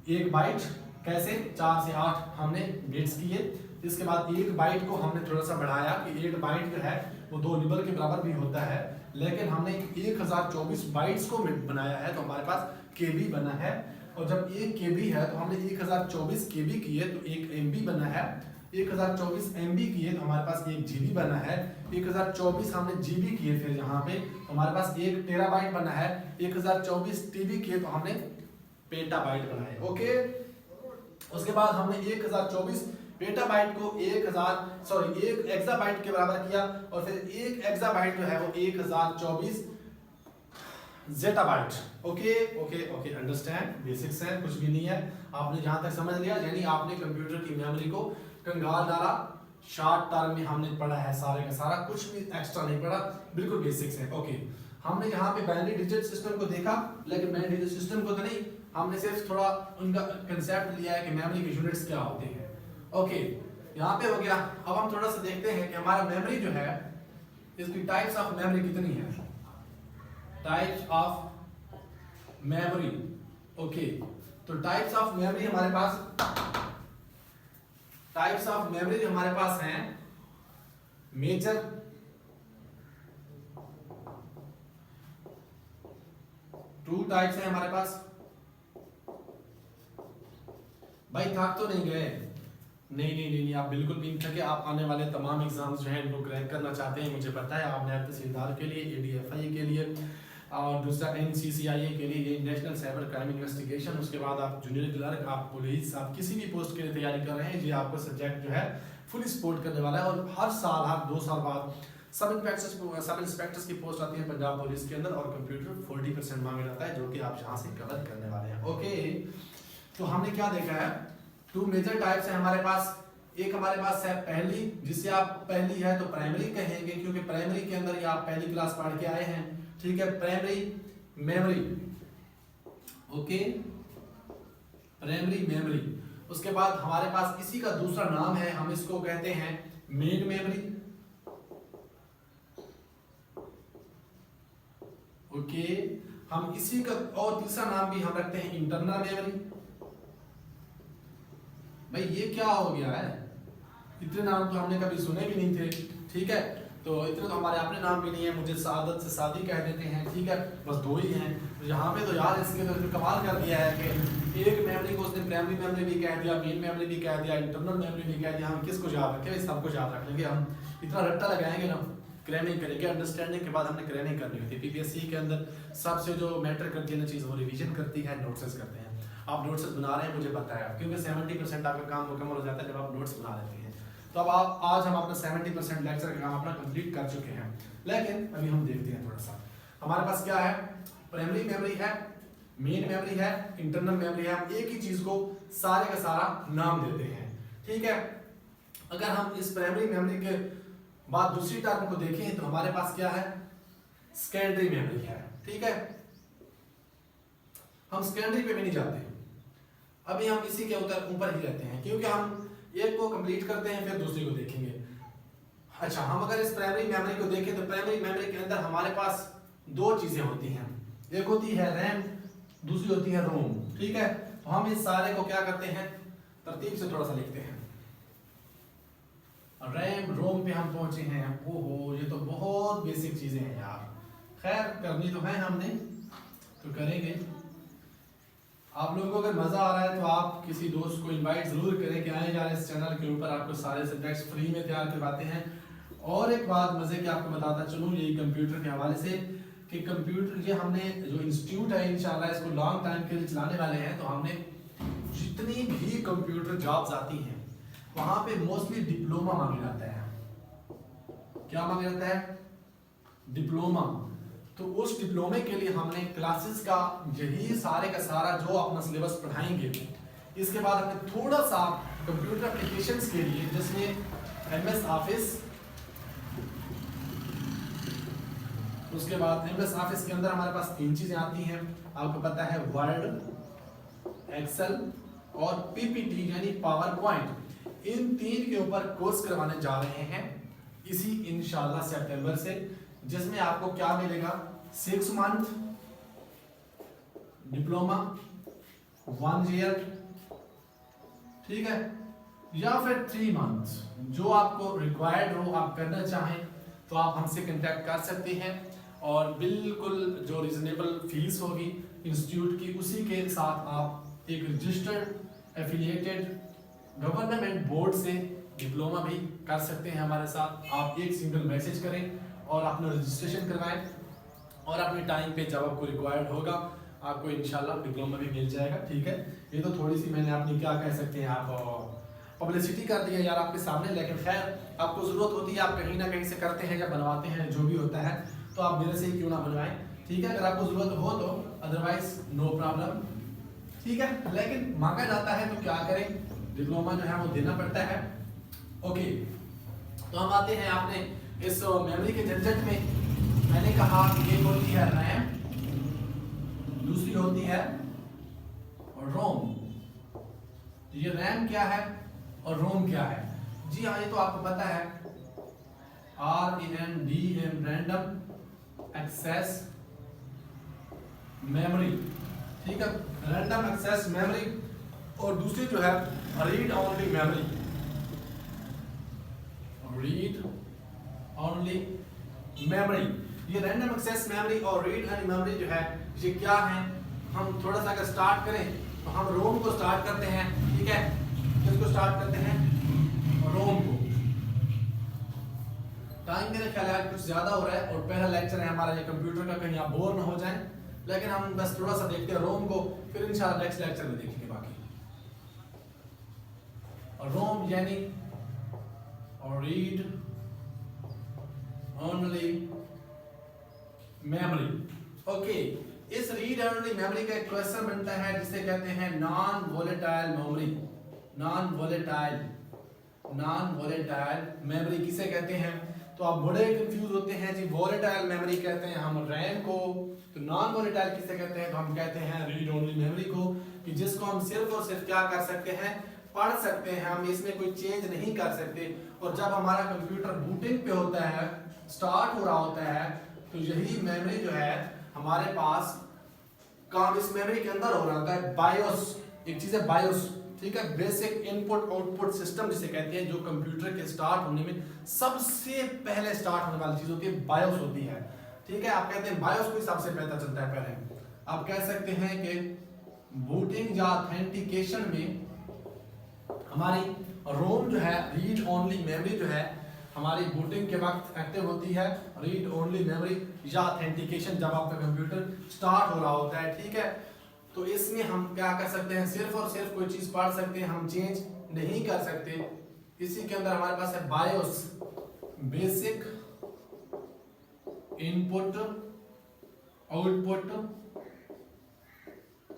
1 बाइट। कैसे? 4 से 8 हमने बिट्स किए। इसके बाद 1 बाइट को हमने थोड़ा सा बढ़ाया कि 1 बाइट जो है वो 2 निबल के बराबर भी होता है, लेकिन हमने 1024 बाइट्स को बनाया है तो हमारे पास केबी बना है। और जब 1 केबी है तो हमने 1024 केबी किए तो 1 एमबी बना है। 1024 एमबी किए तो हमारे पास 1 जीबी बना है। 1024 हमने जीबी किए फिर यहाँ पे तो हमारे पास 1 टेराबाइट बना है। 1024 टीबी किए तो हमने पेटाबाइट बनाए। ओके, उसके बाद हमने 1024 पेटाबाइट को 1 एक्साबाइट के बराबर किया और फिर 1 एक्साबाइट जो है वो 1024 zettabyte. Okay okay okay, understand, basics है, कुछ भी नहीं है। आपने जहां तक समझ लिया, यानी आपने कंप्यूटर की मेमोरी को कंगाल डाला। शॉर्ट टर्म में हमने पढ़ा है सारे का सारा, कुछ भी एक्स्ट्रा नहीं पढ़ा, बिल्कुल बेसिक्स है। ओके, हमने यहाँ पे बाइनरी डिजिट सिस्टम को देखा, लेकिन बाइनरी डिजिट सिस्टम को तो नहीं, हमने सिर्फ थोड़ा उनका कंसेप्ट लिया है कि मेमोरी के यूनिट्स क्या होते हैं। ओके, यहाँ पे हो गया। अब हम थोड़ा सा देखते हैं कि हमारा मेमोरी जो है, इसकी टाइप्स ऑफ मेमोरी कितनी है। Types of memory. ओके, तो टाइप्स ऑफ मेमोरी हमारे पास हैं मेजर, टू टाइप्स हैं हमारे पास। भाई थक तो नहीं गए? नहीं, आप बिल्कुल भी नहीं थके। आप आने वाले तमाम एग्जाम्स जो हैं इनको क्रैक करना चाहते हैं, मुझे पता है। आप नायब तहसीलदार के लिए, ADFI के लिए और दूसरा NCCIA के लिए, ये नेशनल साइबर क्राइम इन्वेस्टिगेशन, उसके बाद आप जूनियर क्लर्क, आप पुलिस, आप किसी भी पोस्ट के लिए तैयारी कर रहे हैं, ये आपको सब्जेक्ट जो है फुली सपोर्ट करने वाला है। और हर साल, हर 2 साल बाद सब इंस्पेक्टर्स की पोस्ट आती है पंजाब पुलिस के अंदर और कंप्यूटर 40% मांगा जाता है, जो कि आप यहाँ से कवर करने वाले हैं। ओके, तो हमने क्या देखा है, 2 मेजर टाइप्स है हमारे पास। एक हमारे पास है पहली, जिसे आप पहली है तो प्राइमरी कहेंगे, क्योंकि प्राइमरी के अंदर ये आप पहली क्लास पढ़ के आए हैं, ठीक है। Primary memory, okay, primary memory. उसके बाद हमारे पास इसी का दूसरा नाम है, हम इसको कहते हैं मेन मेमोरी। ओके, हम इसी का और तीसरा नाम भी हम रखते हैं इंटरनल मेमोरी। भाई ये क्या हो गया है, इतने नाम तो हमने कभी सुने भी नहीं थे, ठीक है। तो इतने तो हमारे अपने नाम भी नहीं है, मुझे सादत से सादी कह देते हैं, ठीक है, बस 2 ही हैं। तो यहाँ पे तो यार इसके तो कमाल कर दिया है कि एक मेमोरी को उसने प्राइमरी मेमोरी भी कह दिया, मेन मेमोरी भी कह दिया, इंटरनल मेमोरी भी कह दिया। हम किसको याद रखें? सब कुछ याद रख लेंगे हम, इतना रट्टा लगाएंगे ना, क्रैमिंग करेंगे। अंडरस्टैंडिंग के बाद हमने क्रैमिंग करनी होती है। PPSC के अंदर सबसे जो मैटर करती है ना चीज़, वो रिवीजन करती है, नोट्स करते हैं। आप नोट्स बना रहे हैं, मुझे पता है, क्योंकि 70% आपका काम मुकम्मल हो जाता है जब आप नोट्स बना लेते हैं। तो अब आज हम अपना 70% लेक्चर का काम अपना कंप्लीट कर चुके हैं, लेकिन अभी हम देखते हैं थोड़ा सा हमारे पास क्या है। प्राइमरी मेमोरी है, मेन मेमोरी है, इंटरनल मेमोरी है। हम एक ही चीज को सारे का सारा नाम देते हैं, ठीक है। अगर हम इस प्राइमरी मेमोरी के बाद दूसरी टर्म को देखें तो हमारे पास क्या है, सेकेंडरी मेमोरी है, ठीक है। हम सेकेंडरी पे भी नहीं जाते, अभी हम इसी के ऊपर ही रहते हैं, क्योंकि हम एक को कंप्लीट करते हैं फिर दूसरी को देखेंगे। अच्छा, हम अगर इस प्राइमरी मेमोरी को देखें तो प्राइमरी मेमोरी के अंदर हमारे पास 2 चीजें होती हैं, एक होती है रैम, दूसरी होती है रोम, ठीक है। तो हम इस सारे को क्या करते हैं, तरतीब से थोड़ा सा लिखते हैं। रैम रोम पे हम पहुंचे हैं। ओहो, ये तो बहुत बेसिक चीजें हैं यार, खैर करनी तो है हमने, तो करेंगे। आप लोगों को अगर मजा आ रहा है तो आप किसी दोस्त को इनवाइट जरूर करें कि आए यार, इस चैनल के ऊपर आपको सारे सब्जेक्ट्स फ्री में तैयार करवाते हैं। और एक बात मजे की आपको बताता चलूँ यही कंप्यूटर के हवाले से, कि कंप्यूटर ये हमने जो इंस्टीट्यूट है इंशाल्लाह इसको लॉन्ग टाइम के लिए चलाने वाले हैं। तो हमने जितनी भी कंप्यूटर जॉब्स आती हैं वहां पे मोस्टली डिप्लोमा मांगा जाता है। क्या मांगा जाता है? डिप्लोमा। तो उस डिप्लोमे के लिए हमने क्लासेस का यही सारे का सारा जो अपना सिलेबस पढ़ाएंगे इसके बाद हमने थोड़ा सा कंप्यूटर एप्लीकेशंस के लिए जिसमें MS ऑफिस, उसके बाद MS ऑफिस के अंदर हमारे पास 3 चीजें आती हैं, आपको पता है वर्ड, एक्सेल और PPT यानी पावर पॉइंट। इन 3 के ऊपर कोर्स करवाने जा रहे हैं इसी इंशाल्लाह सितंबर से, जिसमें आपको क्या मिलेगा 6 मंथ डिप्लोमा, 1 ईयर, ठीक है, या फिर 3 मंथ, जो आपको रिक्वायर्ड हो, आप करना चाहें तो आप हमसे कांटेक्ट कर सकते हैं और बिल्कुल जो रीजनेबल फीस होगी इंस्टीट्यूट की, उसी के साथ आप एक रजिस्टर्ड एफिलिएटेड गवर्नमेंट बोर्ड से डिप्लोमा भी कर सकते हैं हमारे साथ। आप एक सिंगल मैसेज करें और अपना रजिस्ट्रेशन करवाएं और अपने टाइम पे जब आपको रिक्वायर्ड होगा आपको इंशाल्लाह डिप्लोमा भी मिल जाएगा, ठीक है। ये तो थोड़ी सी मैंने अपनी क्या कह सकते हैं आप पब्लिसिटी कर दी है यार आपके सामने, लेकिन खैर आपको ज़रूरत होती है, आप कहीं ना कहीं से करते हैं या बनवाते हैं, जो भी होता है, तो आप मेरे से ही क्यों ना बनवाएं, ठीक है, अगर आपको ज़रूरत हो तो, अदरवाइज नो प्रॉब्लम, ठीक है। लेकिन मांगा जाता है तो क्या करें, डिप्लोमा जो है वो देना पड़ता है। ओके, तो हम आते हैं आपने इस मेमोरी के झंझट में। मैंने कहा एक होती है रैम, दूसरी होती है रोम। ये रैम क्या है और रोम क्या है? जी हाँ, ये तो आपको पता है, RANDM रैंडम एक्सेस मेमोरी, ठीक है, रैंडम एक्सेस मेमोरी, और दूसरी जो है read only memory, read only memory. ये रैंडम एक्सेस मेमोरी और रीड ओनली मेमोरी जो है ये क्या है, हम थोड़ा सा अगर स्टार्ट करें तो हम रोम को स्टार्ट करते हैं, ठीक है, किसको स्टार्ट करते हैं, रोम को। टाइम मेरे ख्याल है कुछ ज्यादा हो रहा है और पहला लेक्चर है हमारा ये कंप्यूटर का, कहीं आप बोर ना हो जाएं, लेकिन हम बस थोड़ा सा देखते हैं रोम को, फिर इंशाल्लाह नेक्स्ट लेक्चर में देखेंगे बाकी। रोम यानी रीड ओनली मेमोरी। ओके, इस रीड ओनली मेमोरी का एक क्वेश्चन बनता है जिसे कहते हैं non volatile memory. Non volatile memory किसे कहते हैं? तो आप बड़े कंफ्यूज होते हैं जी, वोलेटाइल मेमोरी कहते हैं हम रैम को, तो नॉन वोलेटाइल किसे कहते हैं? तो हम कहते हैं रीड ओनली मेमोरी को, कि जिसको हम सिर्फ और सिर्फ क्या कर सकते हैं, पढ़ सकते हैं, हम इसमें कोई चेंज नहीं कर सकते। और जब हमारा कंप्यूटर बूटिंग पे होता है, स्टार्ट हो रहा होता है, तो यही मेमोरी जो है हमारे पास काम इस मेमोरी के अंदर हो रहा होता है। बायोस एक चीज है, बायोस, ठीक है, बेसिक इनपुट आउटपुट सिस्टम जिसे कहते हैं, जो कंप्यूटर के स्टार्ट होने में सबसे पहले स्टार्ट होने वाली चीज होती है, बायोस होती है, ठीक है। आप कहते हैं बायोस को सबसे पता चलता है पहले। आप कह सकते हैं कि बूटिंग या ऑथेंटिकेशन में हमारी रोम जो है, रीड ओनली मेमोरी जो है हमारी बूटिंग के वक्त एक्टिव होती है, रीड ओनली मेमोरी, या ऑथेंटिकेशन जब आपका कंप्यूटर स्टार्ट हो रहा होता है, ठीक है। तो इसमें हम क्या कर सकते हैं, सिर्फ और सिर्फ कोई चीज पढ़ सकते हैं, हम चेंज नहीं कर सकते। इसी के अंदर हमारे पास है BIOS, basic input output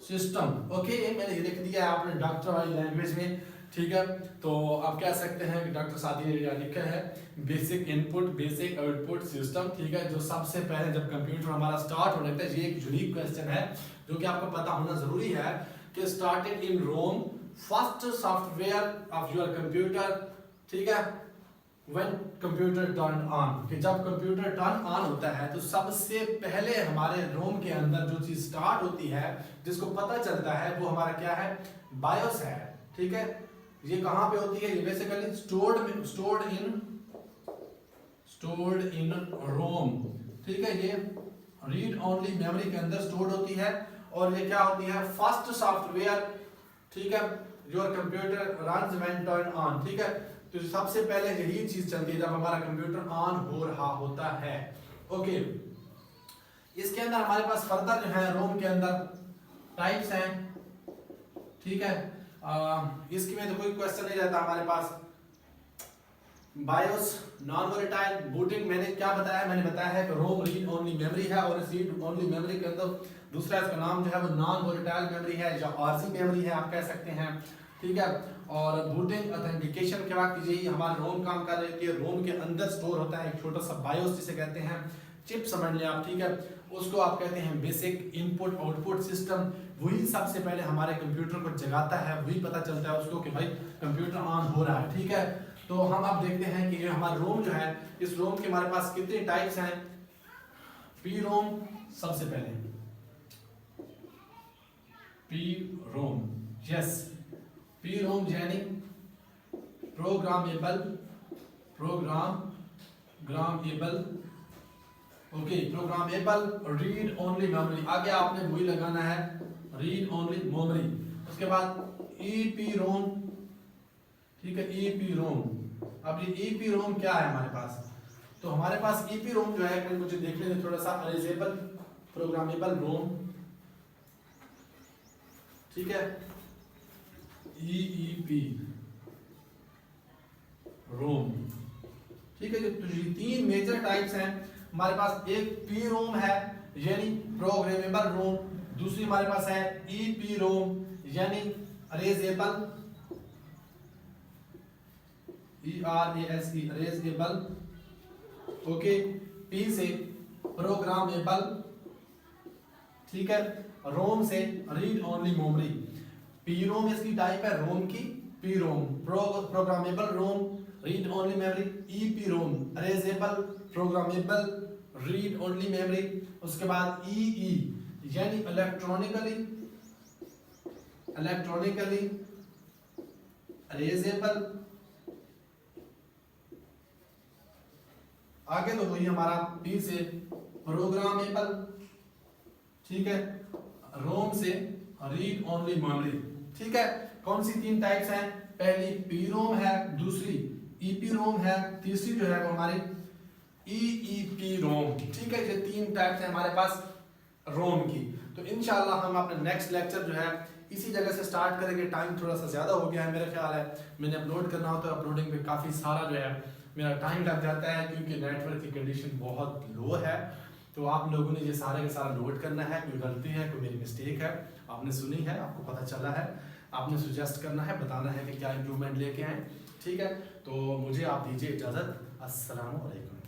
system. Okay, मैंने लिख दिया है आपने डॉक्टर वाली लैंग्वेज में, ठीक है। तो आप कह सकते हैं कि डॉक्टर साथी ने लिखा है basic input basic output system, ठीक है, जो सबसे पहले जब कंप्यूटर हमारा स्टार्ट होने लगता है। ये एक यूनिक क्वेश्चन है जो कि आपको पता होना जरूरी है कि started in ROM first software of your computer, ठीक है, व्हेन कंप्यूटर टर्न ऑन, कि जब कंप्यूटर टर्न ऑन होता है तो सबसे पहले हमारे रोम के अंदर जो चीज स्टार्ट होती है, जिसको पता चलता है, वो हमारा क्या है, बायोस है, ठीक है। ये कहां पे होती है? ये बेसिकली स्टोर्ड इन रोम, ठीक है। ये रीड ओनली मेमोरी के अंदर स्टोर्ड होती है, और ये क्या होती है, फर्स्ट सॉफ्टवेयर, ठीक है, your computer runs when turn on, ठीक है। तो सबसे पहले यही चीज चलती है जब हमारा कंप्यूटर ऑन हो रहा होता है। ओके, इसके अंदर हमारे पास फर्दर जो है रोम के अंदर टाइप्स हैं, ठीक है। इसकी में तो कोई क्वेश्चन नहीं रहता हमारे पास। बायोस, नॉन वोलेटाइल, बूटिंग, मैंने क्या बताया? मैंने बताया है कि रोम रीड ओनली मेमोरी है, और इस रीड ओनली मेमोरी के अंदर दूसरा इसका नाम जो है वो नॉन वोलेटाइल मेमोरी है या आरजी मेमोरी है आप कह सकते हैं, ठीक है। और बूटिंग ऑथेंटिकेशन के वक्त यही हमारा रोम काम कर रही है। रोम के अंदर स्टोर होता है एक छोटा सा बायोस जिसे कहते हैं, चिप समझ लें आप, ठीक है। उसको आप कहते हैं बेसिक इनपुट आउटपुट सिस्टम। वही सबसे पहले हमारे कंप्यूटर को जगाता है, वही पता चलता है उसको कि भाई कंप्यूटर ऑन हो रहा है, ठीक है। तो हम अब देखते हैं कि हमारा रोम जो है, इस रोम के हमारे पास कितने टाइप्स हैं। पी रोम सबसे पहले, P ROM, yes, P ROM यानी programmable okay, programmable read only memory. आगे आपने वही लगाना है, रीड ओनली मेमोरी। उसके बाद ईपी रोम, ठीक है, ईपी रोम। अब ये ईपी रोम क्या है हमारे पास, तो हमारे पास ईपी रोम जो है, मुझे देखने दें थोड़ा सा, अरेजेबल प्रोग्रामेबल रोम, ठीक है, ईईपी रोम, ठीक है। तो ये तीन मेजर टाइप्स हैं हमारे पास। एक पी रोम है यानी प्रोग्रामेबल रोम, दूसरी हमारे पास है ईपी रोम यानी erasable, ERASE erasable, okay. P से प्रोग्रामेबल, ठीक है, रोम से read only memory. P ROM इसकी टाइप है रोम की, P ROM programmable ROM read only memory, EP ROM erasable programmable read only memory. उसके बाद ईई यानी इलेक्ट्रॉनिकली अरेजेबल। आगे तो वही हमारा पी से प्रोग्रामेबल, ठीक है, रोम से रीड ओनली मेमोरी, ठीक है। कौन सी तीन टाइप्स हैं, पहली पी रोम है, दूसरी ईपी रोम है, तीसरी जो है वो हमारी ईईपी रोम, ठीक है। ये तीन टाइप्स हैं हमारे पास रोम की। तो इंशाल्लाह हम अपने नेक्स्ट लेक्चर जो है इसी जगह से स्टार्ट करेंगे। टाइम थोड़ा सा ज़्यादा हो गया है मेरा ख्याल है, मैंने अपलोड करना होता है, अपलोडिंग पे काफ़ी सारा जो है मेरा टाइम लग जाता है क्योंकि नेटवर्क की कंडीशन बहुत लो है। तो आप लोगों ने ये सारे का सारा नोट करना है, कोई गलती है, कोई मेरी मिस्टेक है, आपने सुनी है, आपको पता चला है, आपने सुजेस्ट करना है, बताना है कि क्या इम्प्रूवमेंट लेके आए, ठीक है। तो मुझे आप दीजिए इजाज़त। अस्सलाम वालेकुम।